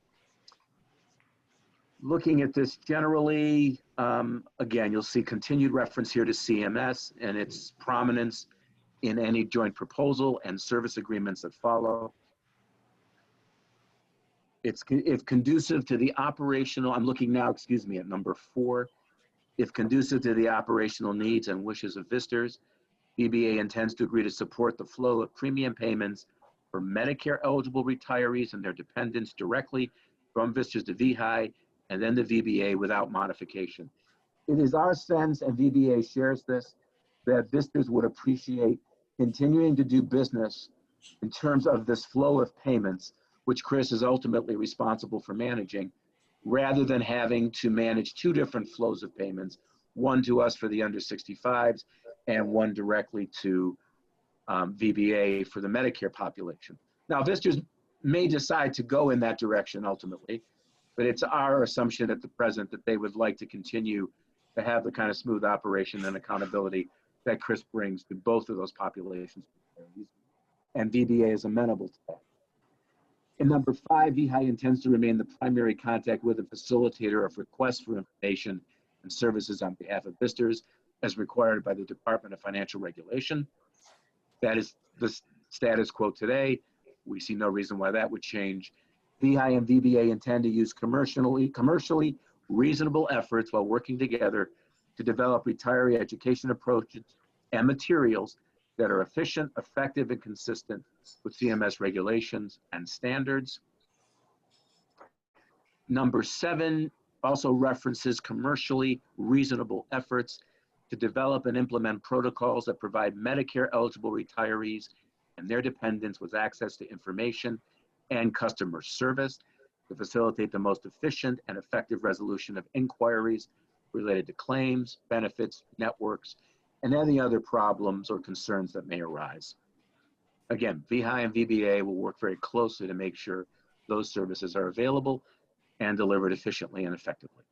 Looking at this generally, again, you'll see continued reference here to CMS and its prominence in any joint proposal and service agreements that follow. If conducive to the operational, I'm looking now, excuse me, at number 4. If conducive to the operational needs and wishes of Vistas, VBA intends to agree to support the flow of premium payments for Medicare eligible retirees and their dependents directly from Vistas to VEHI and then the VBA without modification. It is our sense, and VBA shares this, that Vistas would appreciate continuing to do business in terms of this flow of payments, which Chris is ultimately responsible for managing, rather than having to manage 2 different flows of payments, one to us for the under 65s and one directly to VBA for the Medicare population. Now, Vistas may decide to go in that direction ultimately, but it's our assumption at the present that they would like to continue to have the kind of smooth operation and accountability that Chris brings to both of those populations. And VBA is amenable to that. In number 5, VEHI intends to remain the primary contact with a facilitator of requests for information and services on behalf of Vistas as required by the Department of Financial Regulation. That is the status quo today. We see no reason why that would change. VEHI and VBA intend to use commercially reasonable efforts while working together to develop retiree education approaches and materials that are efficient, effective, and consistent with CMS regulations and standards. Number 7 also references commercially reasonable efforts to develop and implement protocols that provide Medicare eligible retirees and their dependents with access to information and customer service to facilitate the most efficient and effective resolution of inquiries related to claims, benefits, networks, and any other problems or concerns that may arise. Again, VEHI and VBA will work very closely to make sure those services are available and delivered efficiently and effectively.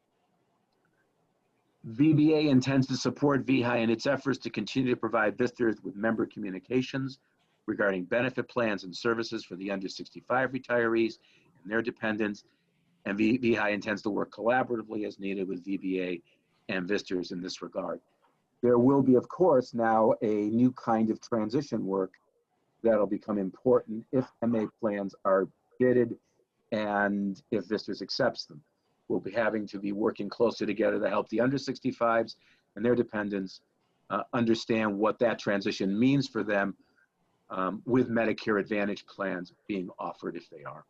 VBA intends to support VEHI in its efforts to continue to provide Vistas with member communications regarding benefit plans and services for the under 65 retirees and their dependents, and VEHI intends to work collaboratively as needed with VBA and Vistas in this regard. There will be, of course, now a new kind of transition work that'll become important if MA plans are bidded and if Vistas accepts them. We'll be having to be working closely together to help the under 65s and their dependents understand what that transition means for them with Medicare Advantage plans being offered if they are.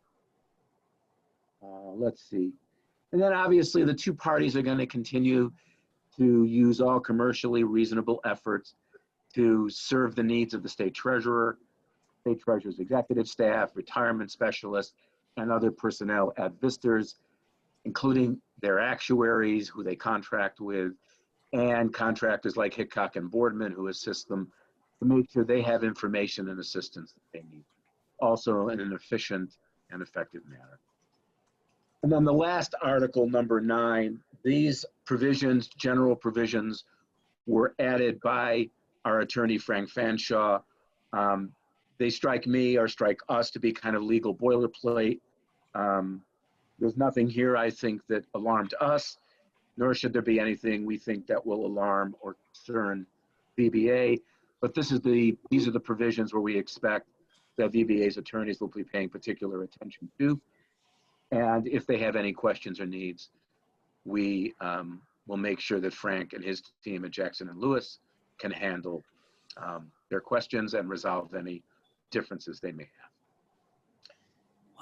Let's see. And then obviously the 2 parties are going to continue to use all commercially reasonable efforts to serve the needs of the state treasurer's executive staff, retirement specialists, and other personnel at Vistas, including their actuaries, who they contract with, and contractors like Hickok and Boardman, who assist them to make sure they have information and assistance that they need, also in an efficient and effective manner. And then the last article, number 9, these provisions, general provisions, were added by our attorney, Frank Fanshaw. They strike me or strike us to be kind of legal boilerplate. There's nothing here, I think, that alarmed us, nor should there be anything we think that will alarm or concern VBA. But these are the provisions where we expect that VBA's attorneys will be paying particular attention to. And if they have any questions or needs, we we'll make sure that Frank and his team at Jackson and Lewis can handle their questions and resolve any differences they may have.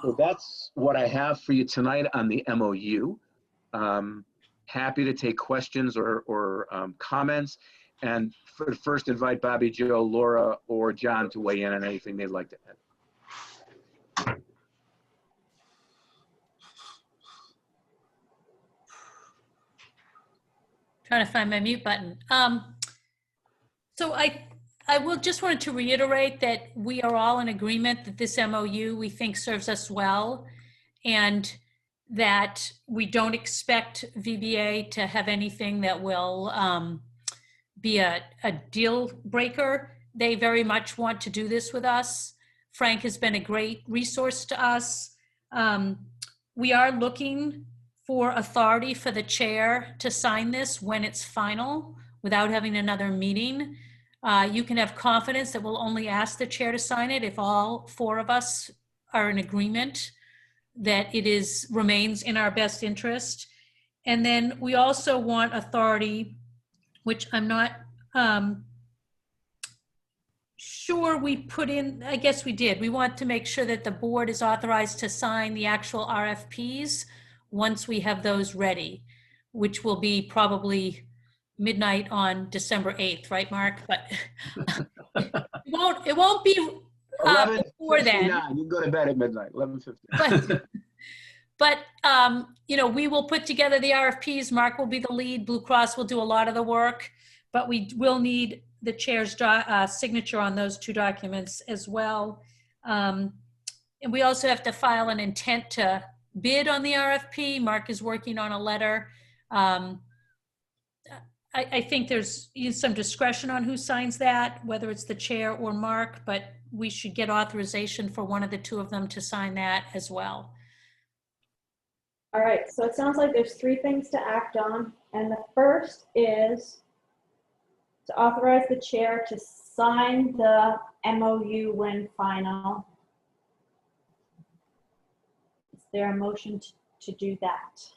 So that's what I have for you tonight on the MOU. Happy to take questions or comments. And first invite Bobby, Joe, Laura, or John to weigh in on anything they'd like to add. Trying to find my mute button. So I will just wanted to reiterate that we are all in agreement that this MOU we think serves us well, and that we don't expect VBA to have anything that will be a deal breaker. They very much want to do this with us. Frank has been a great resource to us. We are looking for authority for the chair to sign this when it's final without having another meeting. You can have confidence that we'll only ask the chair to sign it if all 4 of us are in agreement that it remains in our best interest. And then we also want authority, which I'm not sure we put in, I guess we did. We want to make sure that the board is authorized to sign the actual RFPs once we have those ready, which will be probably midnight on December 8th, right, Mark? But it won't be before then. You can go to bed at midnight, 11:59. But you know, we will put together the RFPs. Mark will be the lead. Blue Cross will do a lot of the work, but we will need the chair's signature on those 2 documents as well. And we also have to file an intent to bid on the RFP. Mark is working on a letter. I think there's some discretion on who signs that, whether it's the chair or Mark, but we should get authorization for one of the 2 of them to sign that as well. All right, so it sounds like there's 3 things to act on. And the first is to authorize the chair to sign the MOU when final. Is there a motion to do that?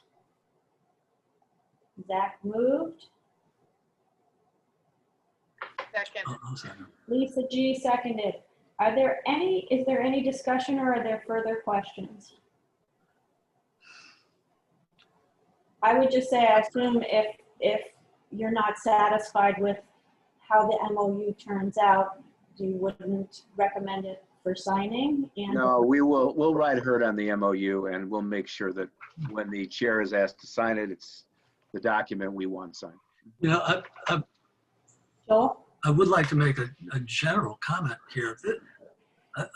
Zach moved. Second. Lisa G seconded. Is there any discussion or are there further questions? I would just say, I assume if you're not satisfied with how the MOU turns out, you wouldn't recommend it for signing? And No, we'll ride herd on the MOU, and we'll make sure that when the chair is asked to sign it, it's the document we want signed. You know, Joel? I would like to make a general comment here.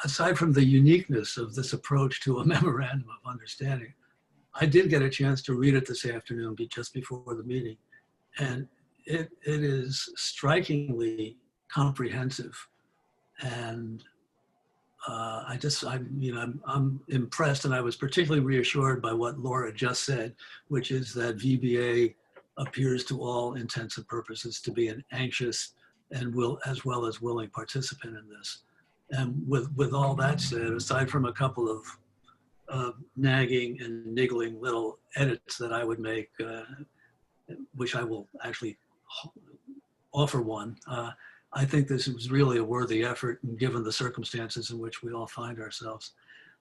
Aside from the uniqueness of this approach to a memorandum of understanding, I did get a chance to read it this afternoon, just before the meeting, and it is strikingly comprehensive, and I'm impressed, and I was particularly reassured by what Laura just said, which is that VBA appears to all intents and purposes to be an anxious and as well as willing participant in this. And with all that said, aside from a couple of nagging and niggling little edits that I would make, which I will actually offer one, I think this was really a worthy effort, and given the circumstances in which we all find ourselves.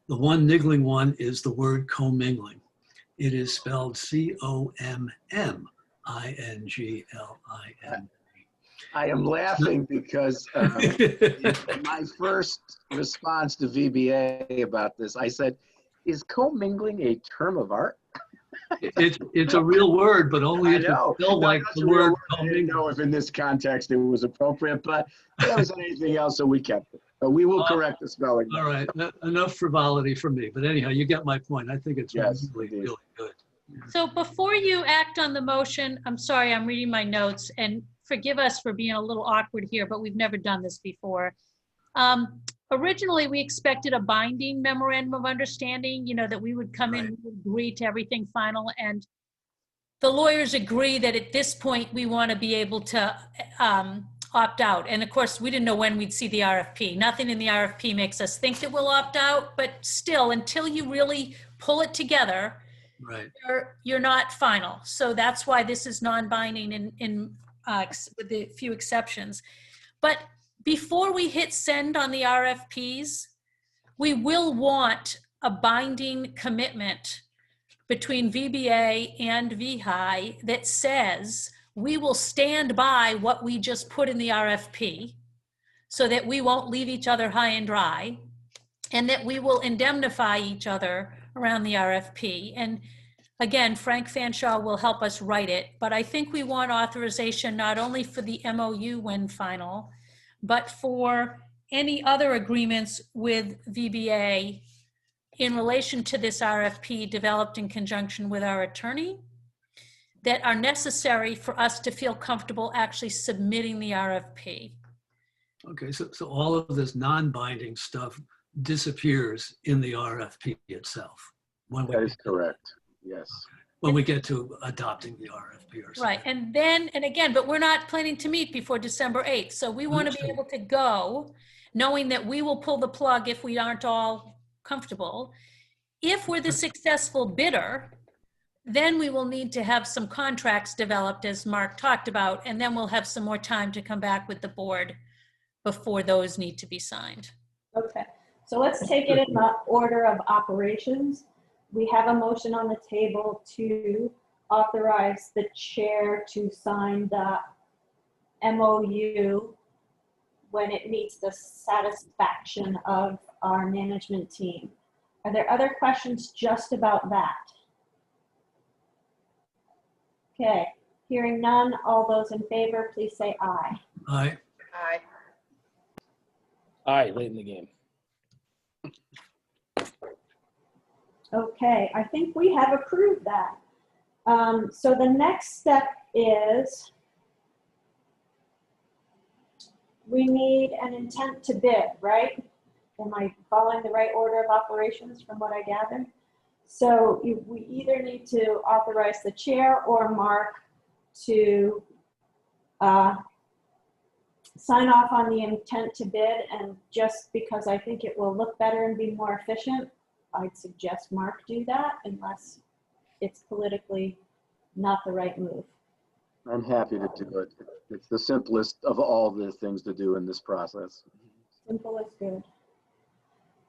The one niggling one is the word commingling. It is spelled C-O-M-M-I-N-G-L-I-N. I am laughing because my first response to VBA about this, I said, is commingling a term of art? It's a real word, but only if it's spelled like the word I didn't know if in this context it was appropriate, but that was anything else, so we kept it. But we will correct the spelling. All right, enough frivolity from me. But anyhow, you get my point. I think it's really good. So before you act on the motion, I'm sorry, I'm reading my notes, and forgive us for being a little awkward here, but we've never done this before. Originally, we expected a binding memorandum of understanding, you know, that we would come in and agree to everything final. And the lawyers agree that at this point, we want to be able to opt out. And of course, we didn't know when we'd see the RFP. Nothing in the RFP makes us think that we'll opt out, but still, until you really pull it together, Right. you're not final. So that's why this is non-binding with a few exceptions. But before we hit send on the RFPs, we will want a binding commitment between VBA and VEHI that says we will stand by what we just put in the RFP so that we won't leave each other high and dry, and that we will indemnify each other around the RFP. And again, Frank Fanshawe will help us write it, but I think we want authorization not only for the MOU when final, but for any other agreements with VBA in relation to this RFP developed in conjunction with our attorney that are necessary for us to feel comfortable actually submitting the RFP. Okay, so all of this non-binding stuff disappears in the RFP itself. That is correct, yes. When we get to adopting the RFP or something. Right, and then, and again, but we're not planning to meet before December 8th. So we want to be able to go knowing that we will pull the plug if we aren't all comfortable. If we're the successful bidder, then we will need to have some contracts developed, as Mark talked about, and then we'll have some more time to come back with the board before those need to be signed. Okay, so let's take it in the order of operations. We have a motion on the table to authorize the chair to sign the MOU when it meets the satisfaction of our management team. Are there other questions just about that? Okay, hearing none, all those in favor, please say aye. Aye. Aye. Aye, late in the game. Okay, I think we have approved that. So the next step is we need an intent to bid, right? Am I following the right order of operations from what I gathered? So we either need to authorize the chair or Mark to sign off on the intent to bid, and just because I think it will look better and be more efficient, I'd suggest Mark do that unless it's politically not the right move. I'm happy to do it. It's the simplest of all the things to do in this process. Simple is good.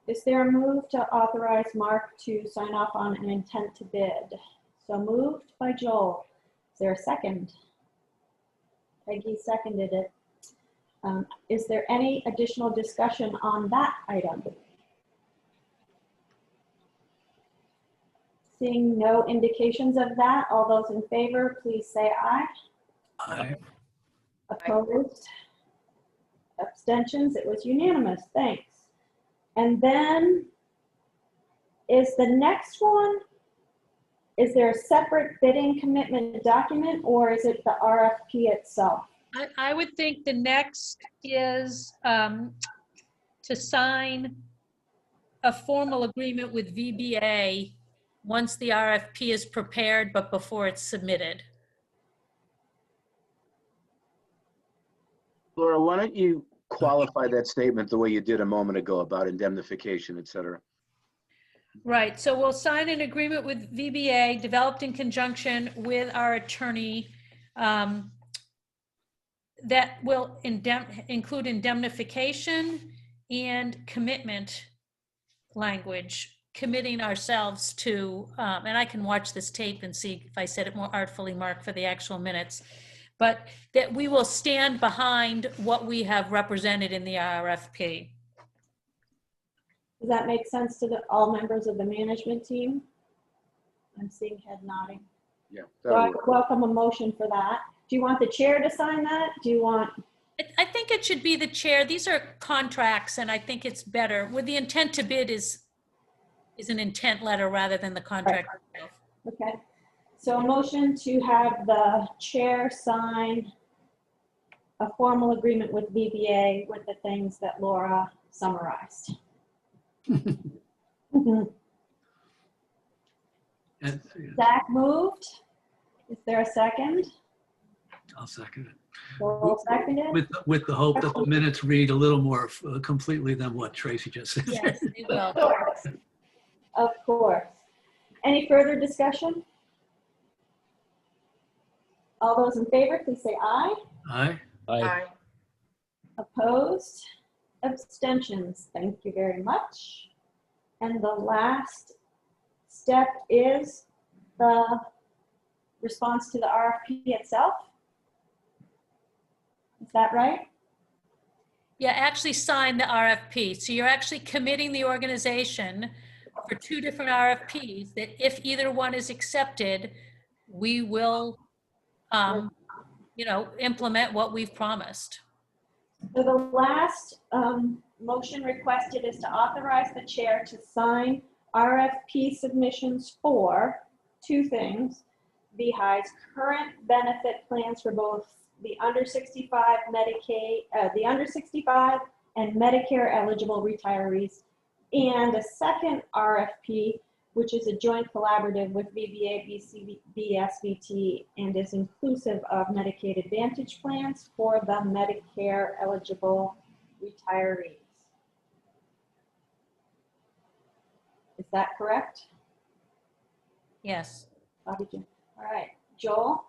Is there a move to authorize Mark to sign off on an intent to bid? So moved by Joel. Is there a second? Peggy seconded it. Is there any additional discussion on that item? Seeing no indications of that, all those in favor, please say aye. Aye. Opposed? Abstentions? It was unanimous. Thanks. And then is the next one, is there a separate bidding commitment document, or is it the RFP itself? I would think the next is to sign a formal agreement with VBA once the RFP is prepared, but before it's submitted. Laura, why don't you qualify that statement the way you did a moment ago about indemnification, et cetera? Right, so we'll sign an agreement with VBA developed in conjunction with our attorney that will include indemnification and commitment language, committing ourselves to, and I can watch this tape and see if I said it more artfully, Mark, for the actual minutes, but that we will stand behind what we have represented in the RFP. Does that make sense to all members of the management team? I'm seeing head nodding. Yeah. So I welcome a motion for that. Do you want the chair to sign that? Do you want? I think it should be the chair. These are contracts, and I think it's better. With the intent to bid is an intent letter rather than the contract itself. Okay. So a motion to have the chair sign a formal agreement with VBA with the things that Laura summarized. Zach moved. Is there a second? I'll second it. Joel seconded. With the hope that the minutes read a little more completely than what Tracy just said. Yes, they will. Of course. Any further discussion? All those in favor, please say aye. Aye. Aye. Opposed? Abstentions? Thank you very much. And the last step is the response to the RFP itself. Is that right? Yeah, actually sign the RFP. So you're actually committing the organization for 2 different RFPs that if either one is accepted, we will, implement what we've promised. So the last motion requested is to authorize the chair to sign RFP submissions for 2 things. VEHI's current benefit plans for both the under 65 Medicaid, the under 65 and Medicare eligible retirees, and a second RFP, which is a joint collaborative with VBA, BSVT, and is inclusive of Medicaid Advantage plans for the Medicare eligible retirees. Is that correct? Yes. Bobby Jim. All right, Joel,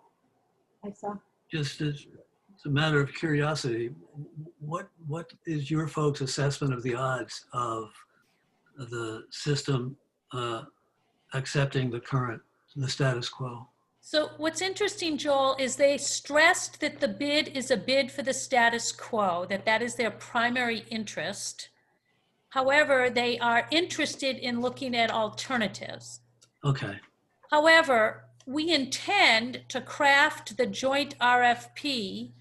I saw. Just as a matter of curiosity, what is your folks' assessment of the odds of the system accepting the status quo? So what's interesting, Joel, is they stressed that the bid is a bid for the status quo, that is their primary interest. However, they are interested in looking at alternatives. Okay. However, we intend to craft the joint RFP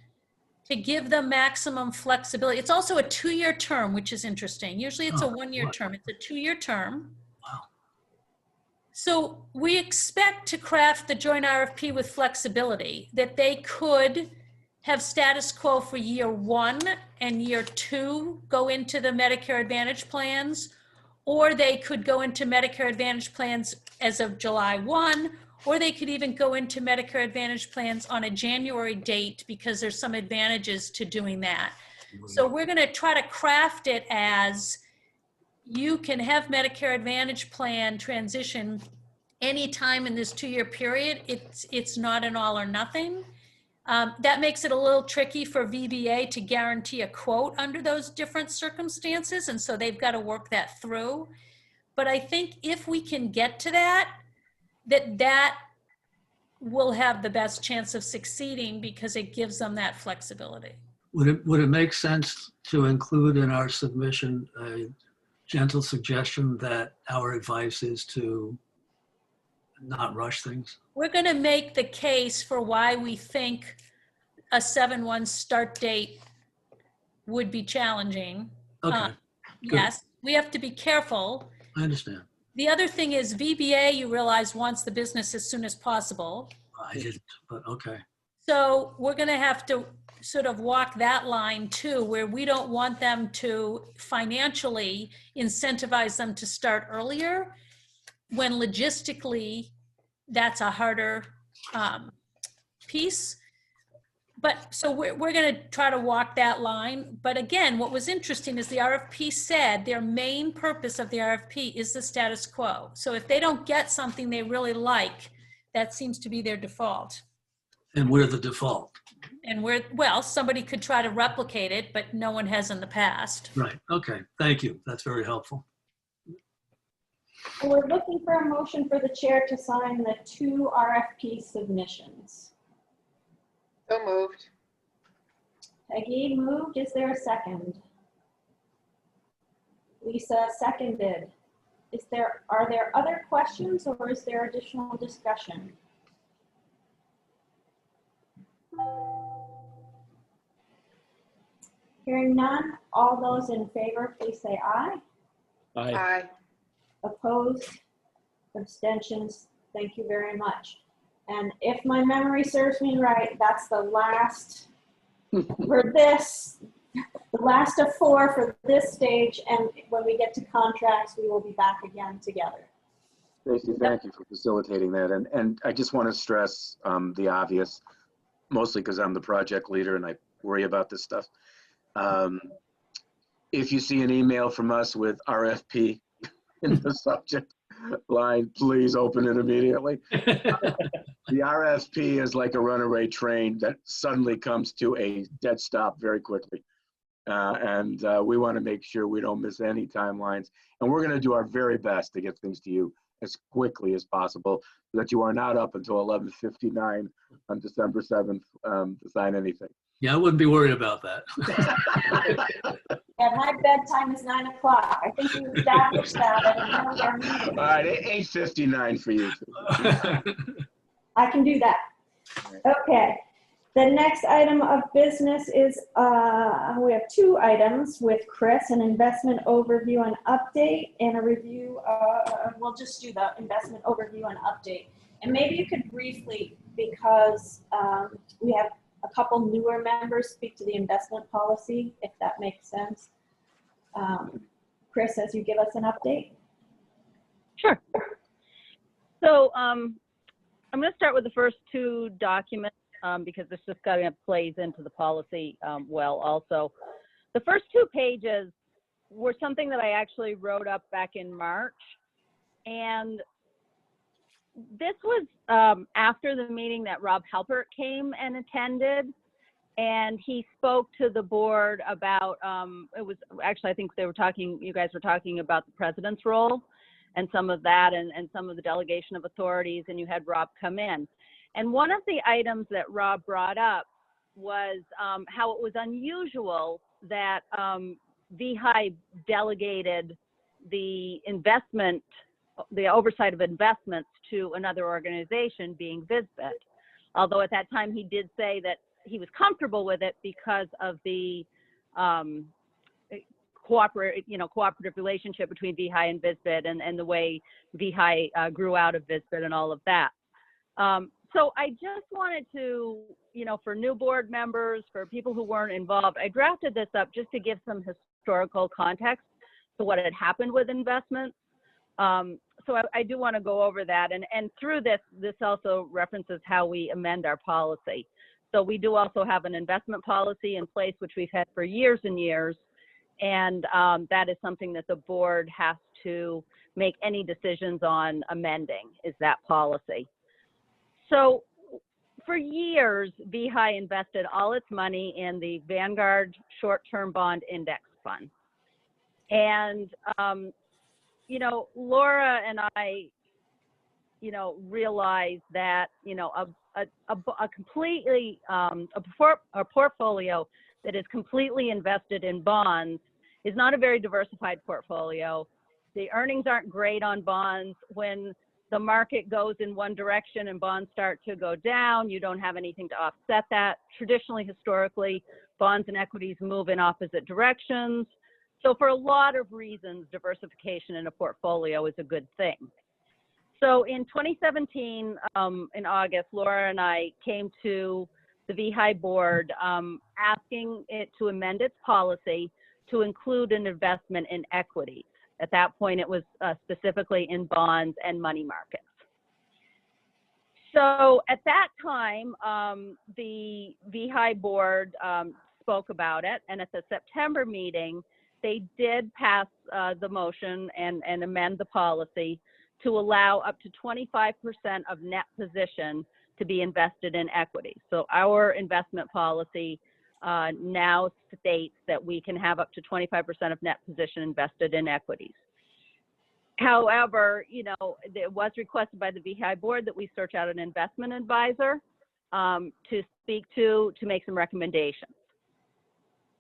to give them maximum flexibility. It's also a 2-year term, which is interesting. Usually it's a 1-year term. It's a 2-year term. Wow. So we expect to craft the joint RFP with flexibility, that they could have status quo for year 1 and year 2 go into the Medicare Advantage plans, or they could go into Medicare Advantage plans as of July 1, or they could even go into Medicare Advantage plans on a January date because there's some advantages to doing that. So we're going to try to craft it as you can have Medicare Advantage plan transition anytime in this 2-year period. It's not an all or nothing. That makes it a little tricky for VBA to guarantee a quote under those different circumstances, and so they've got to work that through. But I think if we can get to that will have the best chance of succeeding because it gives them that flexibility. Would it make sense to include in our submission a gentle suggestion that our advice is to not rush things? We're going to make the case for why we think a 7/1 start date would be challenging. Okay. Yes, we have to be careful. I understand. The other thing is VBA, you realize, wants the business as soon as possible. I didn't, but okay. So we're going to have to sort of walk that line too, where we don't want them to financially incentivize them to start earlier, when logistically that's a harder piece. But so we're going to try to walk that line. But again, what was interesting is the RFP said their main purpose of the RFP is the status quo. So if they don't get something they really like, that seems to be their default. And we're the default. And somebody could try to replicate it, but no one has in the past. Right. Okay. Thank you. That's very helpful. We're looking for a motion for the chair to sign the 2 RFP submissions. So moved. Peggy moved. Is there a second? Lisa seconded. Are there other questions or is there additional discussion? Hearing none, all those in favor, please say aye. Aye. Aye. Opposed? Abstentions? Thank you very much. And if my memory serves me right, that's the last for this, the last of 4 for this stage. And when we get to contracts, we will be back again together. Stacey, thank you for facilitating that. And I just want to stress the obvious, mostly because I'm the project leader and I worry about this stuff. If you see an email from us with RFP in the subject, line, please open it immediately. The RFP is like a runaway train that suddenly comes to a dead stop very quickly. And we want to make sure we don't miss any timelines. And we're going to do our very best to get things to you as quickly as possible so that you are not up until 11:59 on December 7th to sign anything. Yeah, I wouldn't be worried about that. Yeah, my bedtime is 9 o'clock. I think we established that at an earlier meeting. All right, 8:59 for you. I can do that. Okay. The next item of business is, we have 2 items with Chris, an investment overview and update, and a review. We'll just do the investment overview and update. And maybe you could briefly, because we have a couple newer members, speak to the investment policy, if that makes sense. Chris, as you give us an update. Sure. So I'm going to start with the first 2 documents because this just kind of plays into the policy well also. The first 2 pages were something that I actually wrote up back in March. And this was after the meeting that Rob Halpert came and attended. And he spoke to the board about, it was actually, I think you guys were talking about the president's role and some of that and some of the delegation of authorities, and you had Rob come in. And one of the items that Rob brought up was how it was unusual that VEHI delegated the oversight of investments to another organization, being VISBIT. Although at that time he did say that he was comfortable with it because of the cooperative relationship between VEHI and VISBIT and the way VEHI grew out of VISBIT and all of that. So I just wanted to, for new board members, for people who weren't involved, I drafted this up just to give some historical context to what had happened with investments. So I do want to go over that. And through this also references how we amend our policy. So we do also have an investment policy in place, which we've had for years and years. And that is something that the board has to make any decisions on amending, is that policy. So for years, VEHI invested all its money in the Vanguard short-term bond index fund. And, Laura and I, realized that, a portfolio that is completely invested in bonds is not a very diversified portfolio. The earnings aren't great on bonds. When the market goes in one direction and bonds start to go down, you don't have anything to offset that. Traditionally, historically, bonds and equities move in opposite directions. So for a lot of reasons, diversification in a portfolio is a good thing. So in 2017, in August, Laura and I came to the VEHI board asking it to amend its policy to include an investment in equities. At that point, it was specifically in bonds and money markets. So at that time, the VEHI board spoke about it, and at the September meeting, they did pass the motion and amend the policy to allow up to 25% of net position to be invested in equities. So our investment policy now states that we can have up to 25% of net position invested in equities. However, it was requested by the VEHI board that we search out an investment advisor to speak to make some recommendations.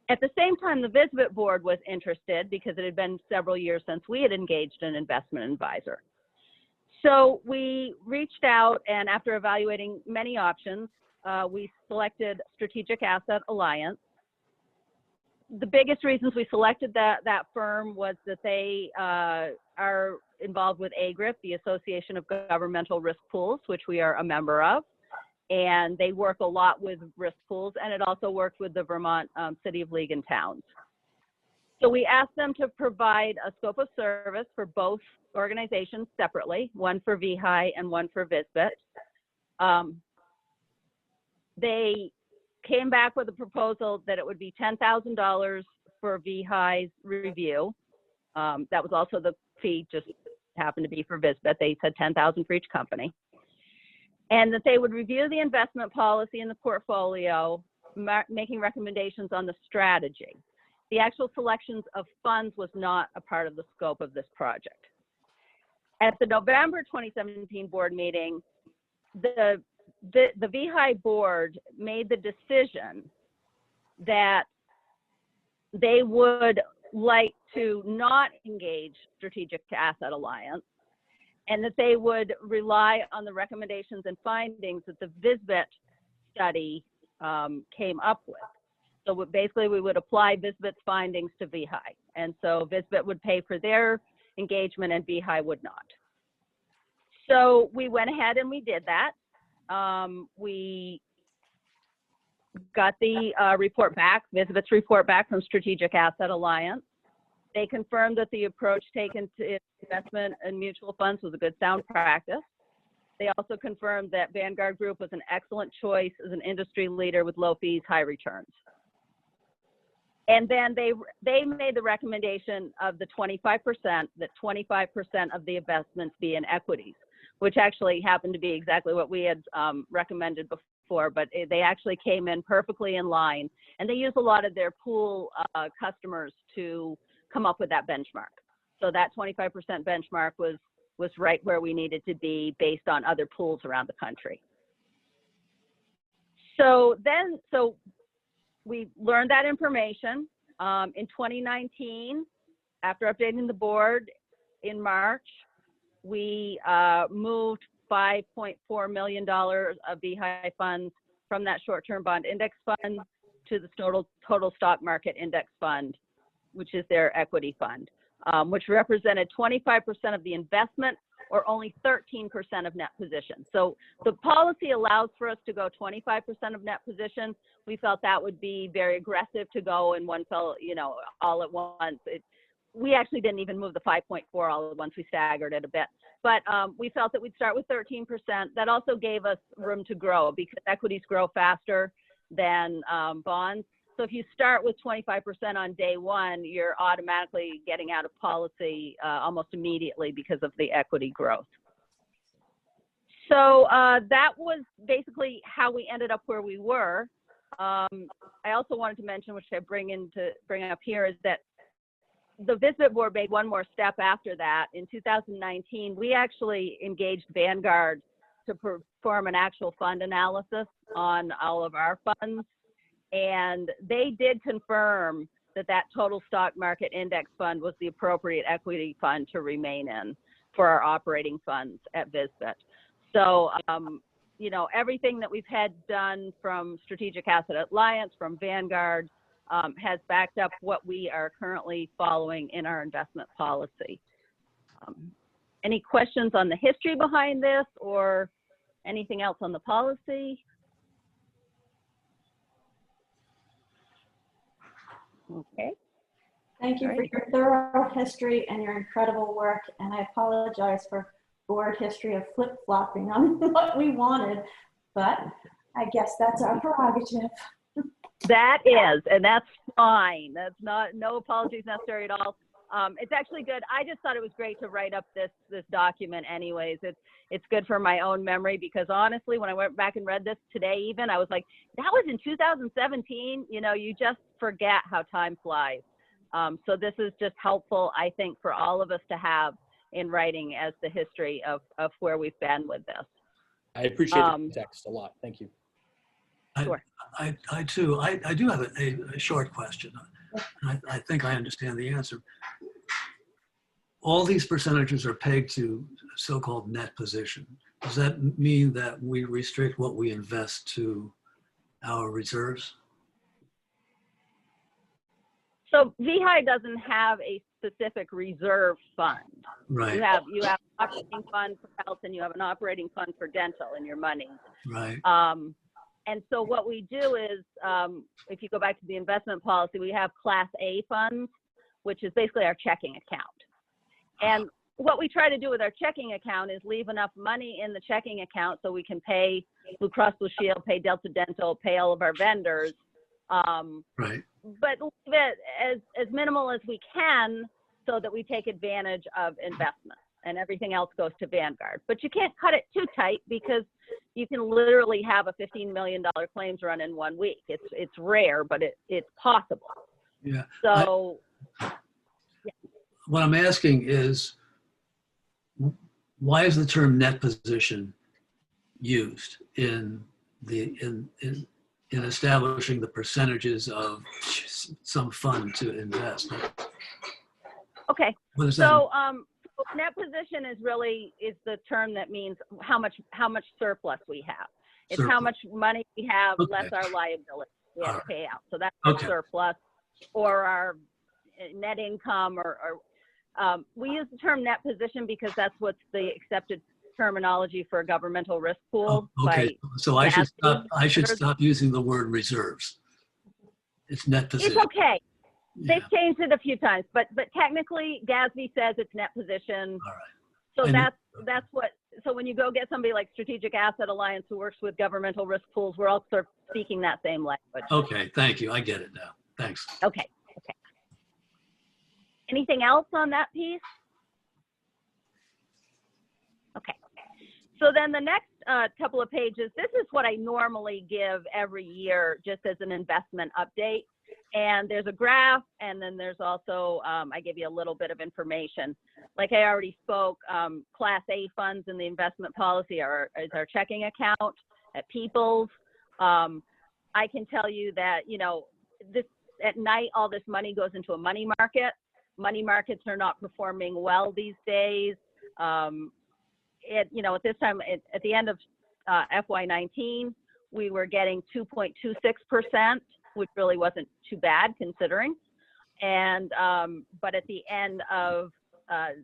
At the same time, the VISBIT board was interested because it had been several years since we had engaged an investment advisor. So we reached out, and after evaluating many options, we selected Strategic Asset Alliance. The biggest reasons we selected that firm was that they are involved with AGRIP, the Association of Governmental Risk Pools, which we are a member of. And they work a lot with risk pools, and it also works with the Vermont City of League and Towns. So we asked them to provide a scope of service for both organizations separately, one for VEHI and one for VISBIT. They came back with a proposal that it would be $10,000 for VEHI's review. That was also the fee, just happened to be for Visbit. They said 10,000 for each company. And that they would review the investment policy in the portfolio, making recommendations on the strategy. The actual selections of funds was not a part of the scope of this project. At the November 2017 board meeting, the VEHI board made the decision that they would like to not engage Strategic Asset Alliance, and that they would rely on the recommendations and findings that the Visbit study came up with. So basically, we would apply Visbit's findings to VEHI. And so Visbit would pay for their engagement and VEHI would not. So we went ahead and we did that. We got the report back, Visbit's report back from Strategic Asset Alliance. They confirmed that the approach taken to investment in mutual funds was a good sound practice. They also confirmed that Vanguard Group was an excellent choice as an industry leader with low fees, high returns. And then they made the recommendation of the 25%, that 25% of the investments be in equities, which actually happened to be exactly what we had recommended before, but they actually came in perfectly in line. And they used a lot of their pool customers to come up with that benchmark. So that 25% benchmark was right where we needed to be based on other pools around the country. So we learned that information. In 2019, after updating the board in March, we moved $5.4 million of VEHI funds from that short-term bond index fund to the total stock market index fund, which is their equity fund, which represented 25% of the investment or only 13% of net position. So the policy allows for us to go 25% of net position. We felt that would be very aggressive to go in one fell, all at once. We actually didn't even move the 5.4 all at once. We staggered it a bit. But we felt that we'd start with 13%. That also gave us room to grow because equities grow faster than bonds. So if you start with 25% on day one, you're automatically getting out of policy almost immediately because of the equity growth. So that was basically how we ended up where we were. I also wanted to mention, which I bring up here, is that the Visbit board made one more step after that. In 2019, we actually engaged Vanguard to perform an actual fund analysis on all of our funds. And they did confirm that total stock market index fund was the appropriate equity fund to remain in for our operating funds at Visbit. So, everything that we've had done from Strategic Asset Alliance, from Vanguard, has backed up what we are currently following in our investment policy. Any questions on the history behind this or anything else on the policy? Okay. Thank you for your thorough history and your incredible work. And I apologize for board history of flip-flopping on what we wanted, but I guess that's our prerogative. That is, and that's fine. That's no apologies necessary at all. It's actually good. I just thought it was great to write up this document anyways. It's good for my own memory because honestly, when I went back and read this today even, I was like, that was in 2017. You just forget how time flies. So this is just helpful, I think, for all of us to have in writing as the history of where we've been with this. I appreciate the text a lot. Thank you. Sure. I too do have a short question. I think I understand the answer. All these percentages are pegged to so-called net position. Does that mean that we restrict what we invest to our reserves? So VEHI doesn't have a specific reserve fund. Right. You have an operating fund for health and you have an operating fund for dental in your money. Right. And so what we do is, if you go back to the investment policy, we have Class A funds, which is basically our checking account. And what we try to do with our checking account is leave enough money in the checking account so we can pay Blue Cross Blue Shield, pay Delta Dental, pay all of our vendors. Right. But leave it as minimal as we can so that we take advantage of investments. and everything else goes to Vanguard. But you can't cut it too tight because you can literally have a $15 million claims run in 1 week. It's rare, but it's possible. Yeah. So What I'm asking is, why is the term net position used in establishing the percentages of some fund to invest? okay. What does that So net position is the term that means how much surplus we have. It's how Surplus. much money we have Okay. less our liability we have All to pay out. So that's our Okay. surplus or our net income or we use the term net position because that's what's the accepted terminology for a governmental risk pool. Okay, so I should stop using the word reserves. It's net position. It's okay. Yeah. They've changed it a few times, but technically GASB says it's net position. All right. So And- that's what, so when you go get somebody like Strategic Asset Alliance who works with governmental risk pools, we're all sort of speaking that same language. Okay, thank you. I get it now. Thanks. Okay. Anything else on that piece? Okay. So then the next couple of pages, this is what I normally give every year just as an investment update. And there's a graph, and then there's also, I give you a little bit of information. Like I already spoke, Class A funds in the investment policy is our checking account at People's. I can tell you that, this at night, all this money goes into a money market. Money markets are not performing well these days. At this time, at the end of FY19, we were getting 2.26%, which really wasn't too bad considering. And but at the end of as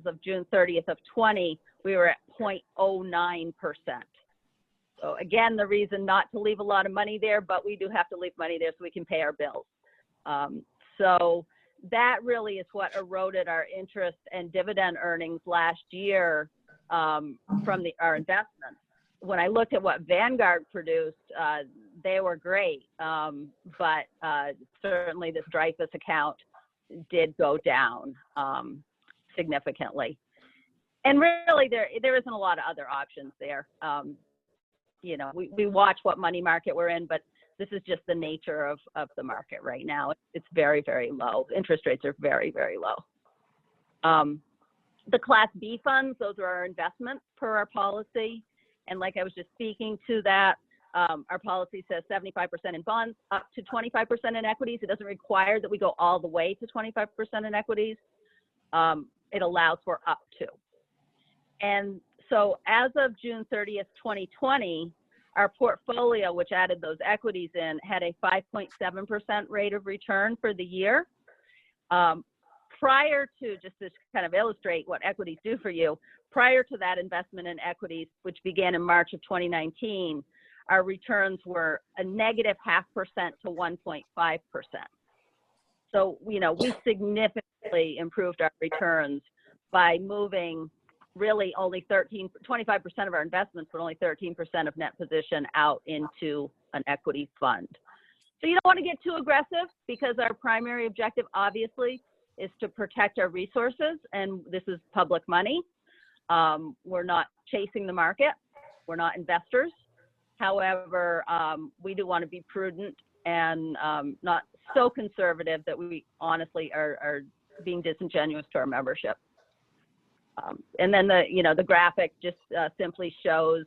of June 30th of 20, we were at 0.09%. So again, the reason not to leave a lot of money there, but we do have to leave money there so we can pay our bills. So that really is what eroded our interest and dividend earnings last year from our investments. When I looked at what Vanguard produced, they were great, but certainly this Dreyfus account did go down significantly. And really, there isn't a lot of other options there. We watch what money market we're in, but this is just the nature of the market right now. It's very, very low. Interest rates are very, very low. The Class B funds, those are our investments per our policy. And like I was just speaking to that, our policy says 75% in bonds, up to 25% in equities. It doesn't require that we go all the way to 25% in equities. It allows for up to. And so as of June 30th, 2020, our portfolio, which added those equities in, had a 5.7% rate of return for the year. Prior to, just to kind of illustrate what equities do for you, prior to that investment in equities, which began in March of 2019, our returns were a negative 0.5% to 1.5%. So, we significantly improved our returns by moving really only 25% of our investments, but only 13% of net position out into an equity fund. So you don't want to get too aggressive because our primary objective, obviously, is to protect our resources, and this is public money. We're not chasing the market. We're not investors. However, we do want to be prudent and not so conservative that we honestly are being disingenuous to our membership. And then the graphic just simply shows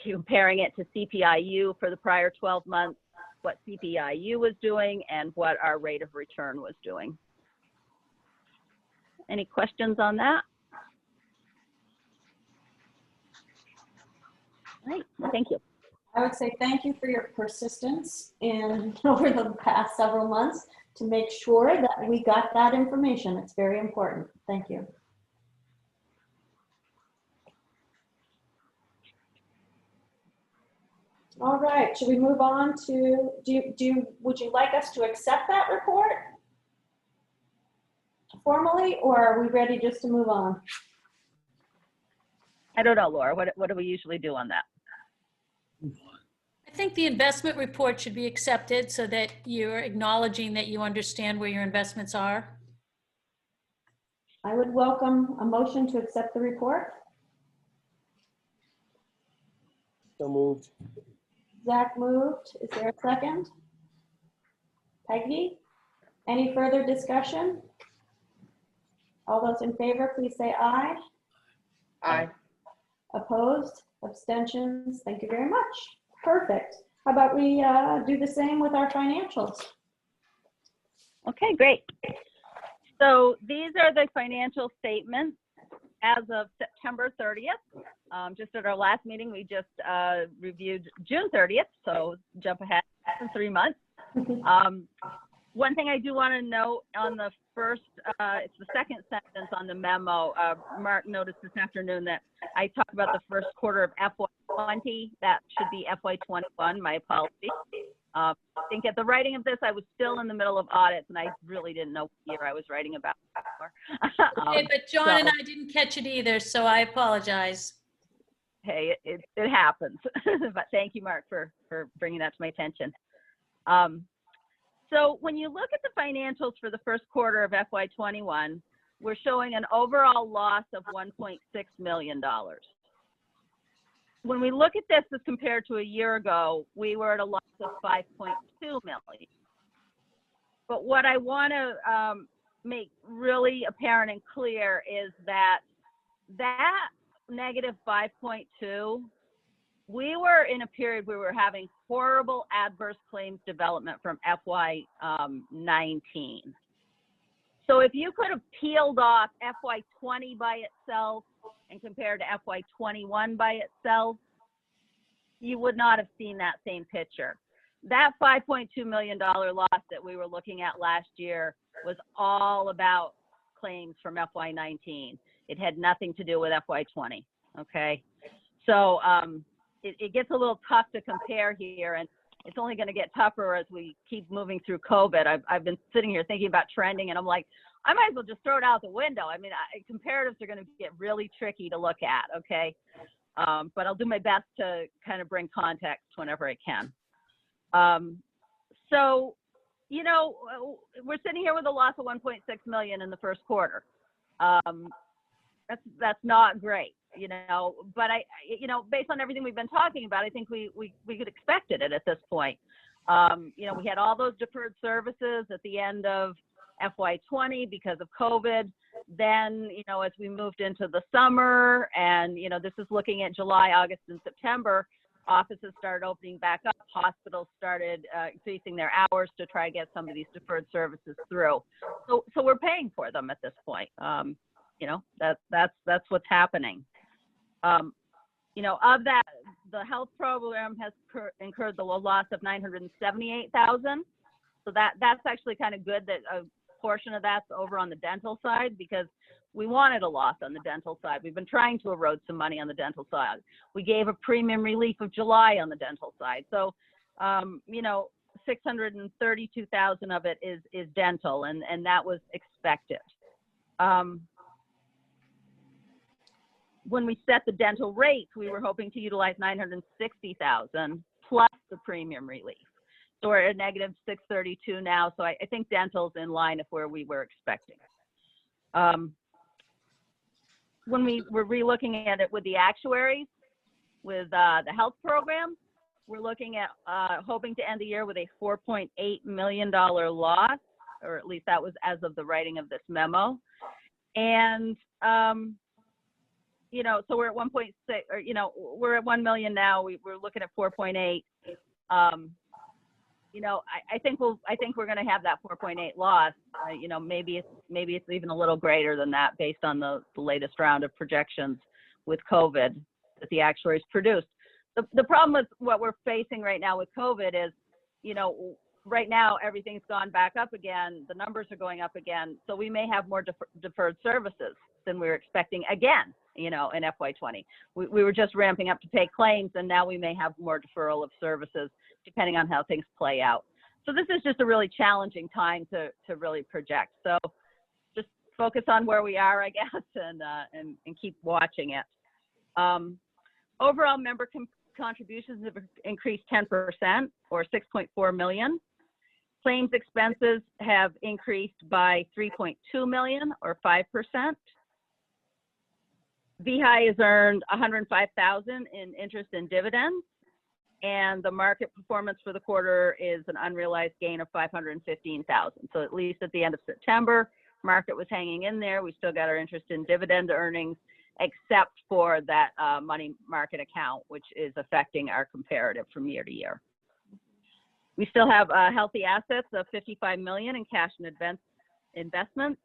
comparing it to CPIU for the prior 12 months, what CPIU was doing and what our rate of return was doing. Any questions on that? All right, thank you. I would say thank you for your persistence over the past several months to make sure that we got that information. It's very important. Thank you. All right, should we move on to, would you like us to accept that report formally, or are we ready just to move on? I don't know, Laura, what do we usually do on that? I think the investment report should be accepted so that you're acknowledging that you understand where your investments are. I would welcome a motion to accept the report. So moved. Zach moved. Is there a second? Peggy? Any further discussion? All those in favor, please say aye. Aye. Opposed? Abstentions? Thank you very much. Perfect. How about we do the same with our financials? Okay, great. So these are the financial statements as of September 30th. Just at our last meeting, we just reviewed June 30th, so jump ahead 3 months. One thing I do want to note on the first, it's the second sentence on the memo. Mark noticed this afternoon that I talked about the first quarter of FY20. That should be FY21. My apologies. I think at the writing of this, I was still in the middle of audits, and I really didn't know what year I was writing about. Okay, but John and I didn't catch it either, so I apologize. Hey, it happens. But thank you, Mark, for bringing that to my attention. So when you look at the financials for the first quarter of FY21, we're showing an overall loss of $1.6 million. When we look at this as compared to a year ago, we were at a loss of $5.2 million. But what I want to make really apparent and clear is that negative 5.2, we were in a period where we were having horrible adverse claims development from FY19. So if you could have peeled off FY20 by itself and compared to FY21 by itself, you would not have seen that same picture. That $5.2 million loss that we were looking at last year was all about claims from FY19. It had nothing to do with FY20, okay? So it gets a little tough to compare here, and it's only going to get tougher as we keep moving through COVID. I've been sitting here thinking about trending, and I'm like, I might as well just throw it out the window. I mean, comparatives are going to get really tricky to look at, okay? But I'll do my best to kind of bring context whenever I can. So, you know, we're sitting here with a loss of 1.6 million in the first quarter. That's not great, you know, but you know, based on everything we've been talking about, I think we could expected it at this point. You know, we had all those deferred services at the end of FY20 because of COVID. Then, you know, as we moved into the summer, and, you know, this is looking at July, August, and September, offices started opening back up. Hospitals started increasing their hours to try to get some of these deferred services through. So we're paying for them at this point. You know, that's what's happening. You know, of that, the health program has incurred the loss of $978,000. So that's actually kind of good that a portion of that's over on the dental side, because we wanted a loss on the dental side. We've been trying to erode some money on the dental side. We gave a premium relief of July on the dental side. So, you know, 632,000 of it is dental, and that was expected. When we set the dental rates, we were hoping to utilize 960,000 plus the premium relief. So we're at negative 632 now. So I think dental's in line with where we were expecting. When we were relooking at it with the actuaries, with the health program, we're looking at hoping to end the year with a $4.8 million loss, or at least that was as of the writing of this memo. And, you know, so we're at 1.6, or, you know, we're at 1 million now. We're looking at 4.8. You know, I think we're going to have that 4.8 loss. You know, maybe it's even a little greater than that based on the latest round of projections with COVID that the actuaries produced. The problem with what we're facing right now with COVID is, you know, right now everything's gone back up again. The numbers are going up again. So we may have more deferred services than we were expecting again, you know, in FY20. We were just ramping up to pay claims, and now we may have more deferral of services depending on how things play out. So this is just a really challenging time to really project. So just focus on where we are, I guess, and keep watching it. Overall member contributions have increased 10%, or 6.4 million. Claims expenses have increased by 3.2 million or 5%. VEHI has earned 105,000 in interest and dividends, and the market performance for the quarter is an unrealized gain of 515,000. So at least at the end of September, market was hanging in there. We still got our interest in dividend earnings, except for that money market account, which is affecting our comparative from year to year. We still have healthy assets of 55 million in cash and investments,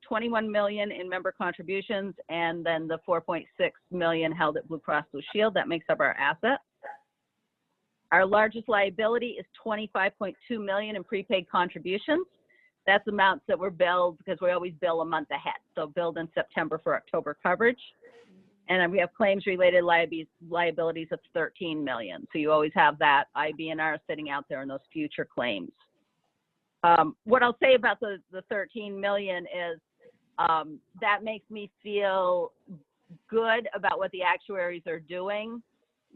21 million in member contributions, and then the 4.6 million held at Blue Cross Blue Shield. That makes up our assets. Our largest liability is 25.2 million in prepaid contributions. That's amounts that were billed because we always bill a month ahead. So billed in September for October coverage. And then we have claims related liabilities of 13 million. So you always have that IBNR sitting out there in those future claims. What I'll say about the 13 million is that makes me feel good about what the actuaries are doing.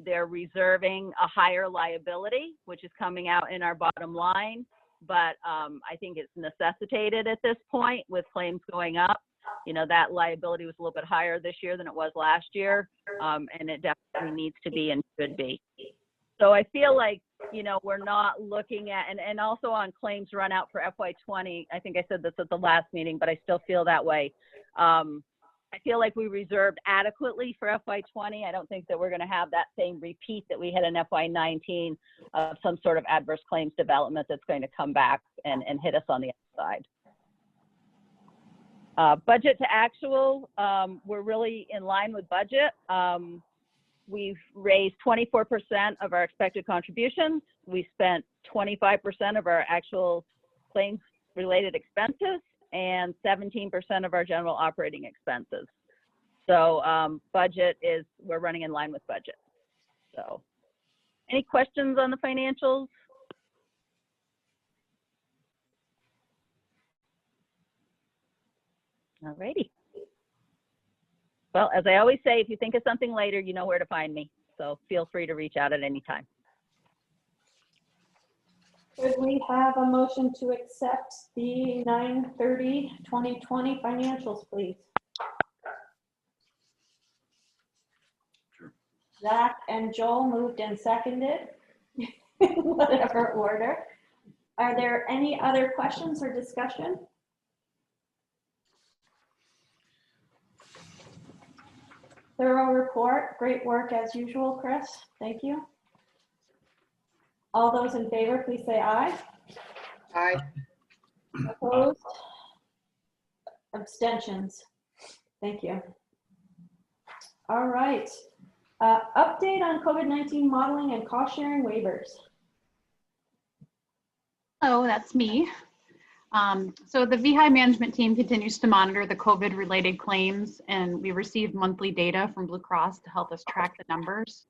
They're reserving a higher liability, which is coming out in our bottom line. But I think it's necessitated at this point with claims going up. You know, that liability was a little bit higher this year than it was last year, and it definitely needs to be and should be. So I feel like, you know, we're not looking at, and also on claims run out for FY20, I think I said this at the last meeting, but I still feel that way. I feel like we reserved adequately for FY20. I don't think that we're going to have that same repeat that we had in FY19 of some sort of adverse claims development that's going to come back and hit us on the outside. Budget to actual, we're really in line with budget. We've raised 24% of our expected contributions. We spent 25% of our actual claims related expenses and 17% of our general operating expenses. So budget is, we're running in line with budget. So any questions on the financials? All righty. Well, as I always say, if you think of something later, you know where to find me. So feel free to reach out at any time. Could we have a motion to accept the 9/30/2020 financials, please? Sure. Zach and Joel moved and seconded, whatever order. Are there any other questions or discussion? Thorough report. Great work as usual, Chris. Thank you. All those in favor, please say aye. Aye. Opposed? Abstentions? Thank you. All right. Update on COVID-19 modeling and cost sharing waivers. Oh, that's me. So the VEHI management team continues to monitor the COVID-related claims, and we receive monthly data from Blue Cross to help us track the numbers.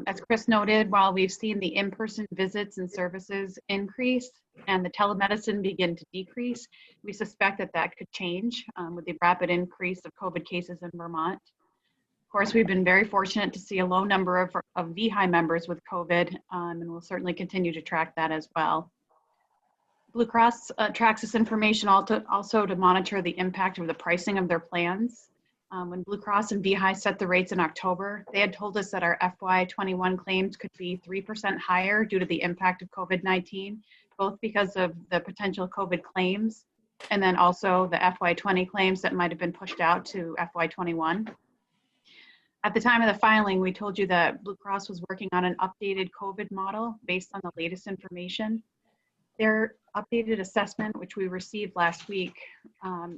As Chris noted, while we've seen the in-person visits and services increase and the telemedicine begin to decrease, we suspect that that could change with the rapid increase of COVID cases in Vermont. Of course, we've been very fortunate to see a low number of VEHI members with COVID, and we'll certainly continue to track that as well. Blue Cross tracks this information also to monitor the impact of the pricing of their plans. When Blue Cross and VEHI set the rates in October, they had told us that our FY21 claims could be 3% higher due to the impact of COVID-19, both because of the potential COVID claims and then also the FY20 claims that might have been pushed out to FY21. At the time of the filing, we told you that Blue Cross was working on an updated COVID model based on the latest information. Their updated assessment, which we received last week,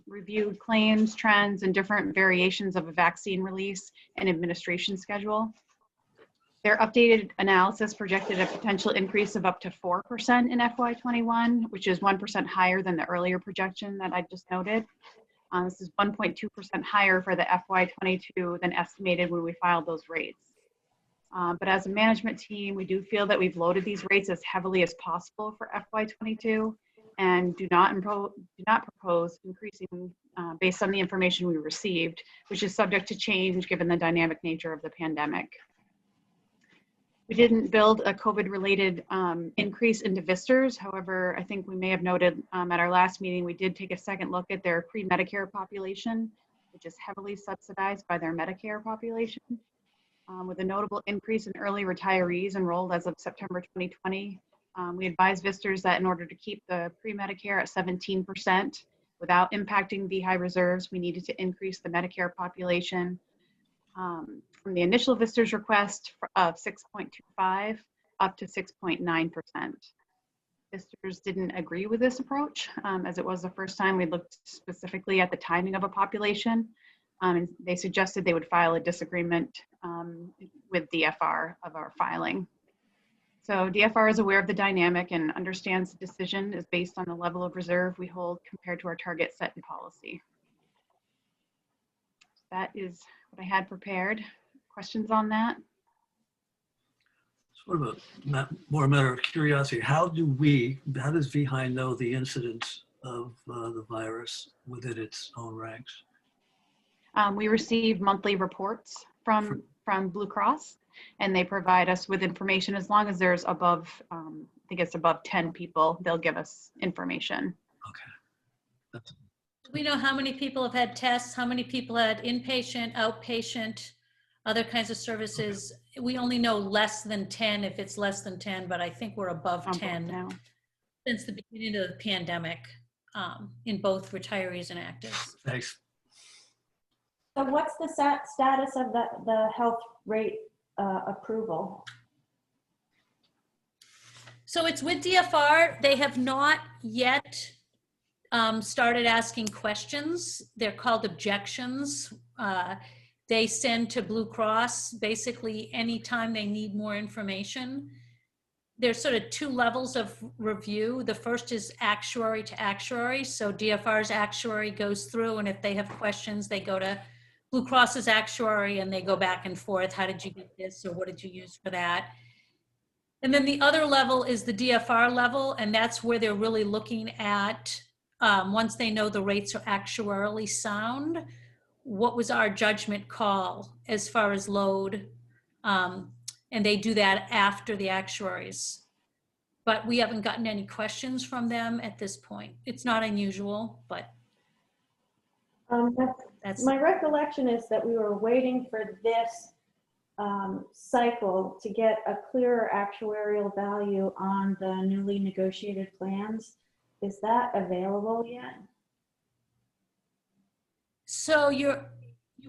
reviewed claims, trends, and different variations of a vaccine release and administration schedule. Their updated analysis projected a potential increase of up to 4% in FY21, which is 1% higher than the earlier projection that I just noted. This is 1.2% higher for the FY22 than estimated when we filed those rates. But as a management team, we do feel that we've loaded these rates as heavily as possible for FY22 and do not propose increasing based on the information we received, which is subject to change given the dynamic nature of the pandemic. We didn't build a COVID-related increase into visitors. However, I think we may have noted at our last meeting, we did take a second look at their pre-Medicare population, which is heavily subsidized by their Medicare population, with a notable increase in early retirees enrolled as of September 2020. We advised visitors that in order to keep the pre-Medicare at 17% without impacting VEHI reserves, we needed to increase the Medicare population from the initial visitors request of 6.25 up to 6.9%. Visitors didn't agree with this approach, as it was the first time we looked specifically at the timing of a population. And they suggested they would file a disagreement with DFR of our filing. So DFR is aware of the dynamic and understands the decision is based on the level of reserve we hold compared to our target set in policy. That is what I had prepared. Questions on that? Sort of more a matter of curiosity. How does VEHI know the incidence of the virus within its own ranks? We receive monthly reports from Blue Cross, and they provide us with information as long as there's above, I think it's above 10 people, they'll give us information. Okay. Do we know how many people have had tests, how many people had inpatient, outpatient, other kinds of services? Okay. We only know less than 10 if it's less than 10, but I think we're above 10 now since the beginning of the pandemic in both retirees and actives. Thanks. So what's the status of the health rate approval? So it's with DFR. They have not yet started asking questions. They're called objections. They send to Blue Cross basically anytime they need more information. There's sort of two levels of review. The first is actuary to actuary. So DFR's actuary goes through, and if they have questions, they go to Blue Cross's actuary and they go back and forth. How did you get this, or what did you use for that? And then the other level is the DFR level, and that's where they're really looking at, once they know the rates are actuarially sound, what was our judgment call as far as load? And they do that after the actuaries. But we haven't gotten any questions from them at this point. It's not unusual, but that's my recollection is that we were waiting for this cycle to get a clearer actuarial value on the newly negotiated plans. Is that available yet? So you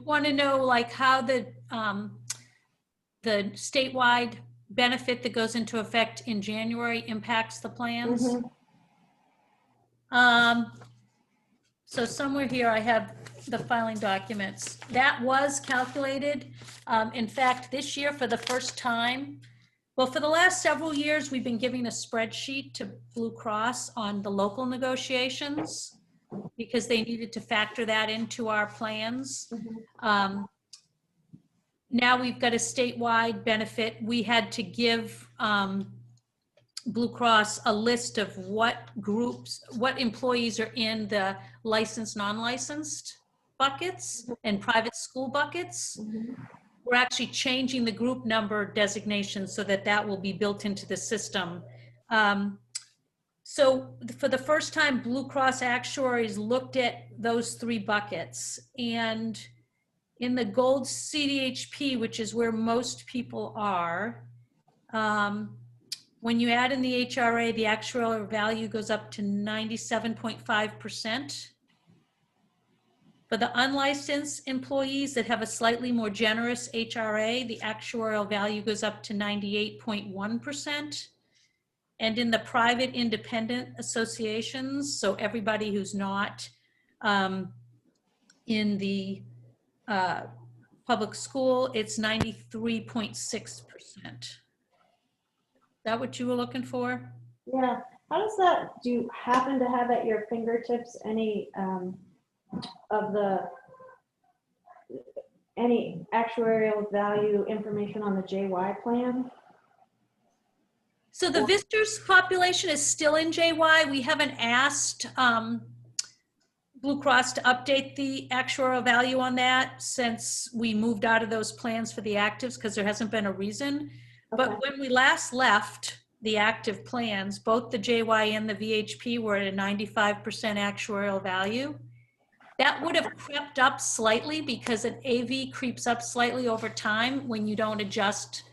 want to know like how the statewide benefit that goes into effect in January impacts the plans? Mm-hmm. So somewhere here I have the filing documents. That was calculated. In fact, this year for the first time, well, for the last several years, we've been giving a spreadsheet to Blue Cross on the local negotiations because they needed to factor that into our plans. Mm-hmm. Now we've got a statewide benefit. We had to give Blue Cross a list of what groups, what employees are in the licensed, non-licensed buckets and private school buckets. Mm-hmm. We're actually changing the group number designation so that that will be built into the system. So for the first time, Blue Cross actuaries looked at those three buckets, and in the gold CDHP, which is where most people are, when you add in the HRA, the actuarial value goes up to 97.5%. For the unlicensed employees that have a slightly more generous HRA, the actuarial value goes up to 98.1%. And in the private independent associations, so everybody who's not in the public school, it's 93.6%. Is that what you were looking for? Yeah. How does that, do you happen to have at your fingertips any any actuarial value information on the JY plan? So the visitors population is still in JY. We haven't asked Blue Cross to update the actuarial value on that since we moved out of those plans for the actives because there hasn't been a reason. But Okay. when we last left the active plans, both the JY and the VHP were at a 95% actuarial value. That would have crept up slightly because an AV creeps up slightly over time when you don't adjust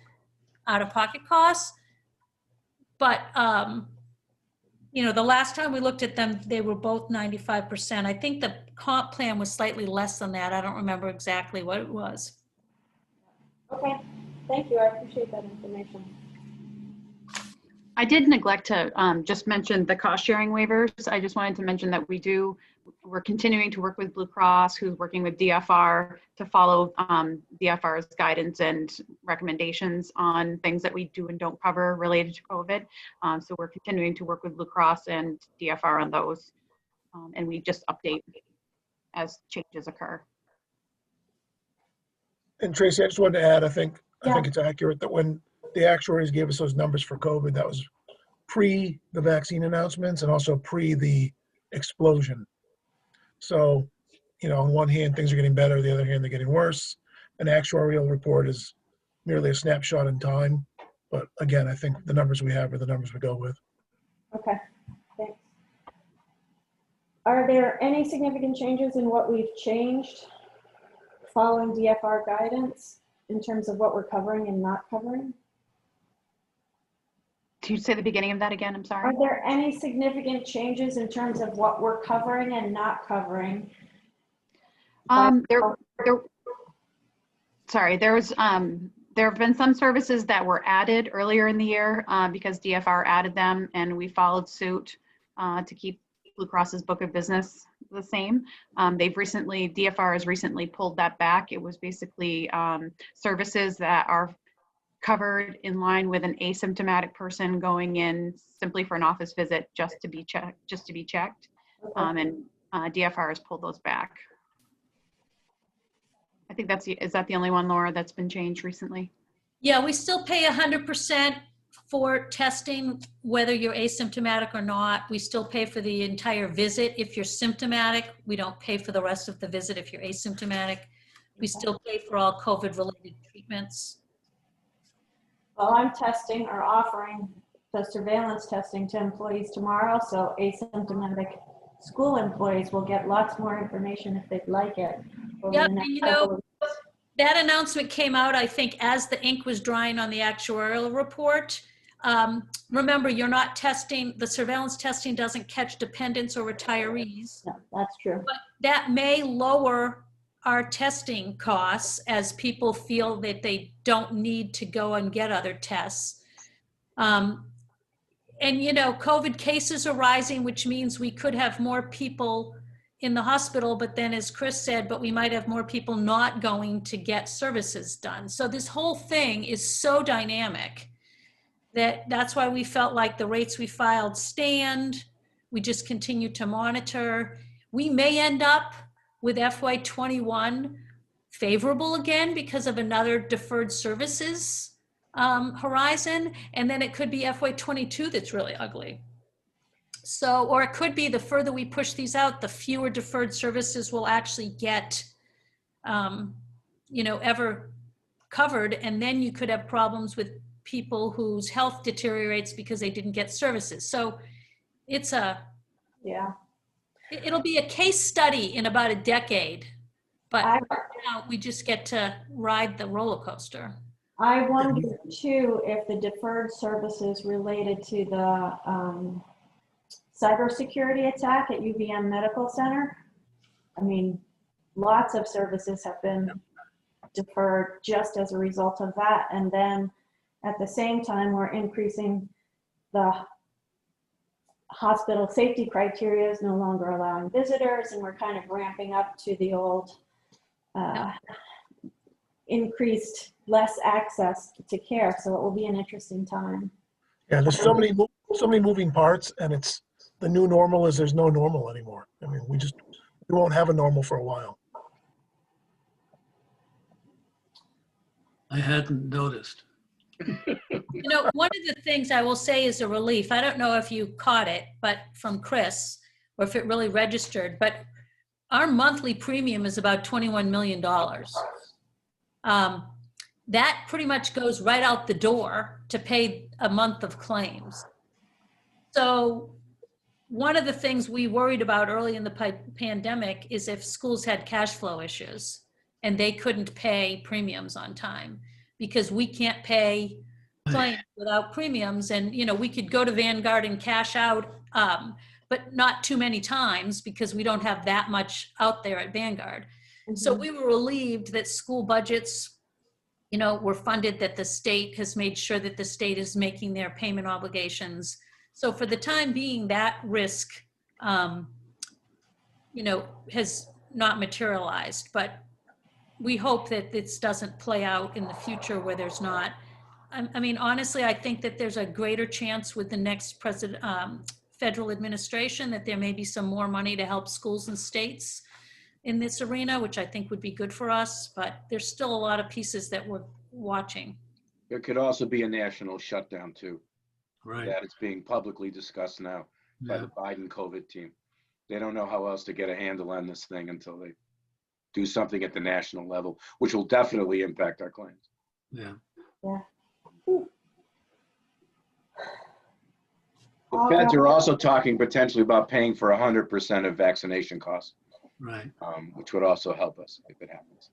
out-of-pocket costs. But, you know, the last time we looked at them, they were both 95%. I think the comp plan was slightly less than that. I don't remember exactly what it was. Okay, thank you. I appreciate that information. I did neglect to just mention the cost sharing waivers. I just wanted to mention that we're continuing to work with Blue Cross, who's working with DFR to follow DFR's guidance and recommendations on things that we do and don't cover related to COVID. So we're continuing to work with Blue Cross and DFR on those. And we just update as changes occur. And Tracy, I just wanted to add, I think it's accurate that when the actuaries gave us those numbers for COVID, that was pre the vaccine announcements and also pre the explosion. So, you know, on one hand, things are getting better. The other hand, they're getting worse. An actuarial report is merely a snapshot in time. But again, I think the numbers we have are the numbers we go with. Okay, thanks. Are there any significant changes in what we've changed following DFR guidance in terms of what we're covering and not covering? Can you say the beginning of that again? I'm sorry. Are there any significant changes in terms of what we're covering and not covering? There have been some services that were added earlier in the year because DFR added them, and we followed suit to keep Blue Cross's book of business the same. DFR has recently pulled that back. It was basically services that are covered in line with an asymptomatic person going in simply for an office visit just to be checked. Okay. And DFR has pulled those back. I think is that the only one, Laura, that's been changed recently? Yeah, we still pay 100% for testing, whether you're asymptomatic or not. We still pay for the entire visit. If you're symptomatic, we don't pay for the rest of the visit if you're asymptomatic. We still pay for all COVID-related treatments. Well, I'm testing or offering the surveillance testing to employees tomorrow, so asymptomatic school employees will get lots more information if they'd like it. Yep, and you know, that announcement came out, I think, as the ink was drying on the actuarial report. Remember, you're not testing, the surveillance testing doesn't catch dependents or retirees. No, that's true. But that may lower our testing costs as people feel that they don't need to go and get other tests. And, you know, COVID cases are rising, which means we could have more people in the hospital, but then as Chris said, but we might have more people not going to get services done. So this whole thing is so dynamic that's why we felt like the rates we filed stand. We just continue to monitor. We may end up with FY21 favorable again because of another deferred services horizon. And then it could be FY22 that's really ugly. So, or it could be the further we push these out, the fewer deferred services will actually get, you know, ever covered. And then you could have problems with people whose health deteriorates because they didn't get services. So it's it'll be a case study in about a decade, but right now we just get to ride the roller coaster. I wonder too if the deferred services related to the cybersecurity attack at UVM Medical Center. I mean, lots of services have been deferred just as a result of that. And then at the same time, we're increasing the hospital safety criteria, is no longer allowing visitors, and we're kind of ramping up to the old increased less access to care. So it will be an interesting time. Yeah, there's so many moving parts, and it's the new normal is there's no normal anymore. I mean, we won't have a normal for a while. I hadn't noticed. You know, one of the things I will say is a relief. I don't know if you caught it, but from Chris, or if it really registered, but our monthly premium is about $21 million. that pretty much goes right out the door to pay a month of claims. So one of the things we worried about early in the pandemic is if schools had cash flow issues and they couldn't pay premiums on time, because we can't pay claims without premiums. And, you know, we could go to Vanguard and cash out, but not too many times because we don't have that much out there at Vanguard. So we were relieved that school budgets, you know, were funded, that the state has made sure that the state is making their payment obligations. So for the time being, that risk, you know, has not materialized, but we hope that this doesn't play out in the future where there's not. I mean, honestly, I think that there's a greater chance with the next federal administration that there may be some more money to help schools and states in this arena, which I think would be good for us, but there's still a lot of pieces that we're watching. There could also be a national shutdown too. Right. That is being publicly discussed now by the Biden COVID team. They don't know how else to get a handle on this thing until they do something at the national level, which will definitely impact our claims. Yeah. Yeah. The feds are also talking potentially about paying for 100% of vaccination costs. Right. Which would also help us if it happens.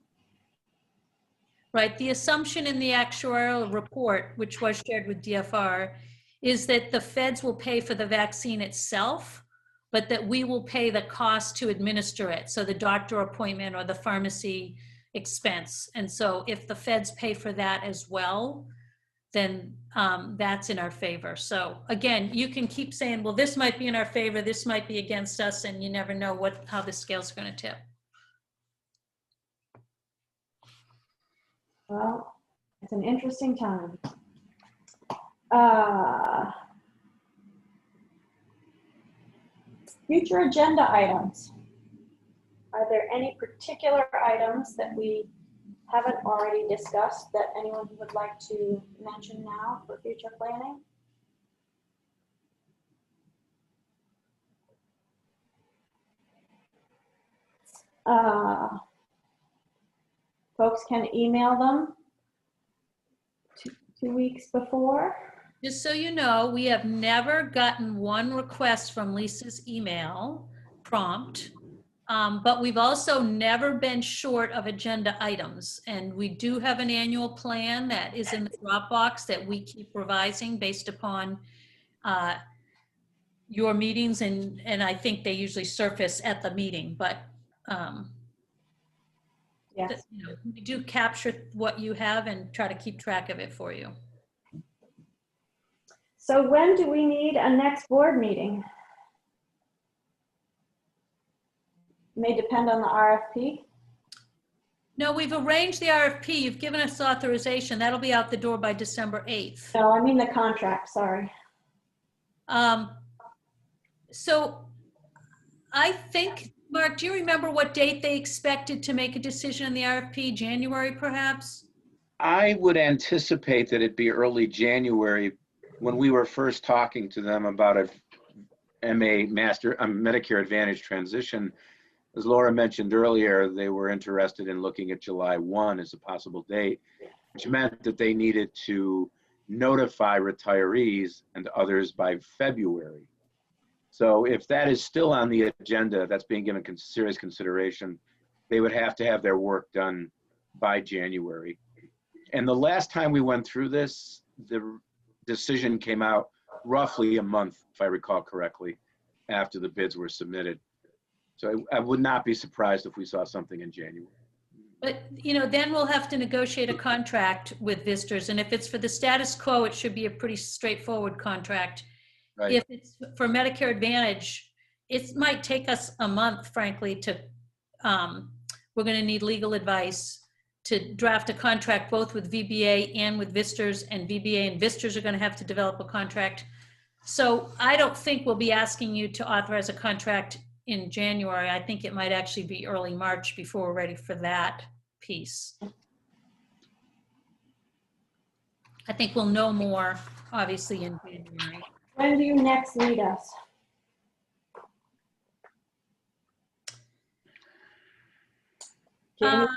Right. The assumption in the actuarial report, which was shared with DFR, is that the feds will pay for the vaccine itself, but that we will pay the cost to administer it. So the doctor appointment or the pharmacy expense. And so if the feds pay for that as well, then that's in our favor. So again, you can keep saying, well, this might be in our favor, this might be against us, and you never know how the scale's going to tip. Well, it's an interesting time. Future agenda items. Are there any particular items that we haven't already discussed that anyone would like to mention now for future planning? Folks can email them 2 weeks before. Just so you know, we have never gotten one request from Lisa's email prompt, but we've also never been short of agenda items. And we do have an annual plan that is in the Dropbox that we keep revising based upon your meetings, and I think they usually surface at the meeting, but yes. you know, we do capture what you have and try to keep track of it for you. So when do we need a next board meeting? May depend on the RFP. No, we've arranged the RFP. You've given us authorization. That'll be out the door by December 8th. No, I mean the contract, sorry. So I think, Mark, do you remember what date they expected to make a decision on the RFP? January, perhaps? I would anticipate that it'd be early January. When we were first talking to them about a Medicare Advantage transition, as Laura mentioned earlier, they were interested in looking at July 1 as a possible date, which meant that they needed to notify retirees and others by February. So if that is still on the agenda, that's being given serious consideration, they would have to have their work done by January. And the last time we went through this, the decision came out roughly a month, if I recall correctly, after the bids were submitted. So I would not be surprised if we saw something in January. But, you know, then we'll have to negotiate a contract with Visitors. And if it's for the status quo, it should be a pretty straightforward contract. Right. If it's for Medicare Advantage, it might take us a month, frankly, to, we're going to need legal advice to draft a contract both with VBA and with Visitors, and VBA and Visitors are going to have to develop a contract. So I don't think we'll be asking you to authorize a contract in January. I think it might actually be early March before we're ready for that piece. I think we'll know more, obviously, in January. When do you next need us? January,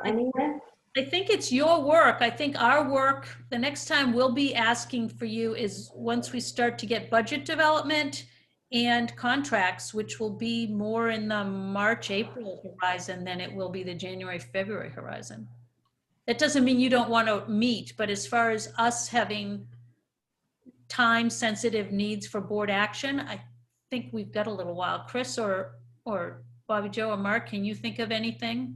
anywhere? I think it's your work. I think our work, the next time we'll be asking for you is once we start to get budget development and contracts, which will be more in the March, April horizon than it will be the January, February horizon. That doesn't mean you don't want to meet, but as far as us having time-sensitive needs for board action, I think we've got a little while. Chris or Bobby Joe or Mark, can you think of anything?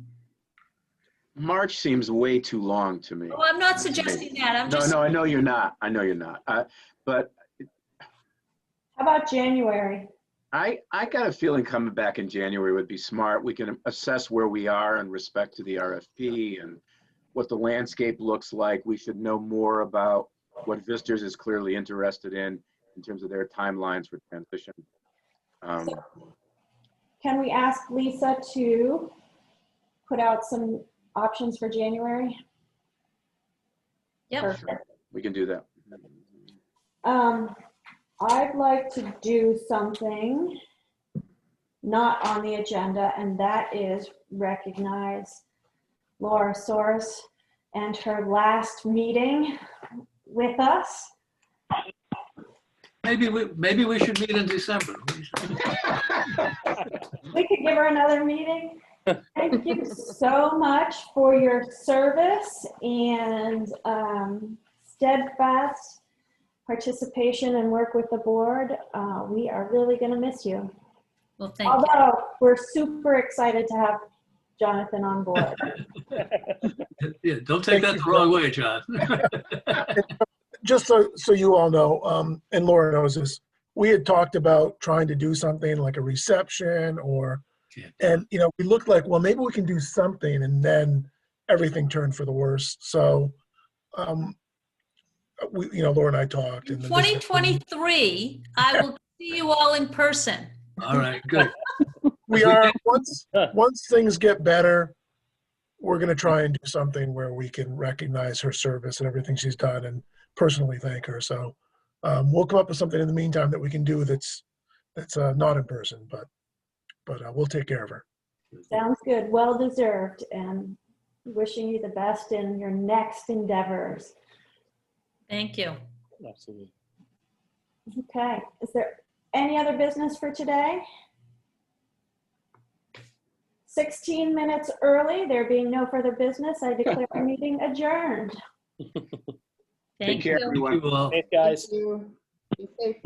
March seems way too long to me. Oh, I'm not suggesting that. I'm No, just. no, I know you're not. I know you're not. But How about January? I got a feeling coming back in January would be smart. We can assess where we are in respect to the RFP and what the landscape looks like. We should know more about what Visitors is clearly interested in terms of their timelines for transition. Can we ask Lisa to put out some options for January? Yep. Perfect. We can do that. I'd like to do something not on the agenda, and that is recognize Laura Soros and her last meeting with us. Maybe we should meet in December. We could give her another meeting. Thank you so much for your service and steadfast participation and work with the board. We are really going to miss you. Well, thank you. Although we're super excited to have Jonathan on board. Yeah, don't take that the wrong way, John. Just so you all know, and Laura knows this, we had talked about trying to do something like a reception and we looked like, well, maybe we can do something, and then everything turned for the worst. So, Laura and I talked. In 2023, I will see you all in person. All right, good. We are, once things get better, we're going to try and do something where we can recognize her service and everything she's done and personally thank her. So we'll come up with something in the meantime that we can do that's not in person, but we'll take care of her. Sounds good. Well deserved, and wishing you the best in your next endeavors. Thank you. Absolutely. Okay. Is there any other business for today? 16 minutes early, there being no further business, I declare the meeting adjourned. Take care, everyone. Thank you all. Thanks, guys. Thank you. Be safe.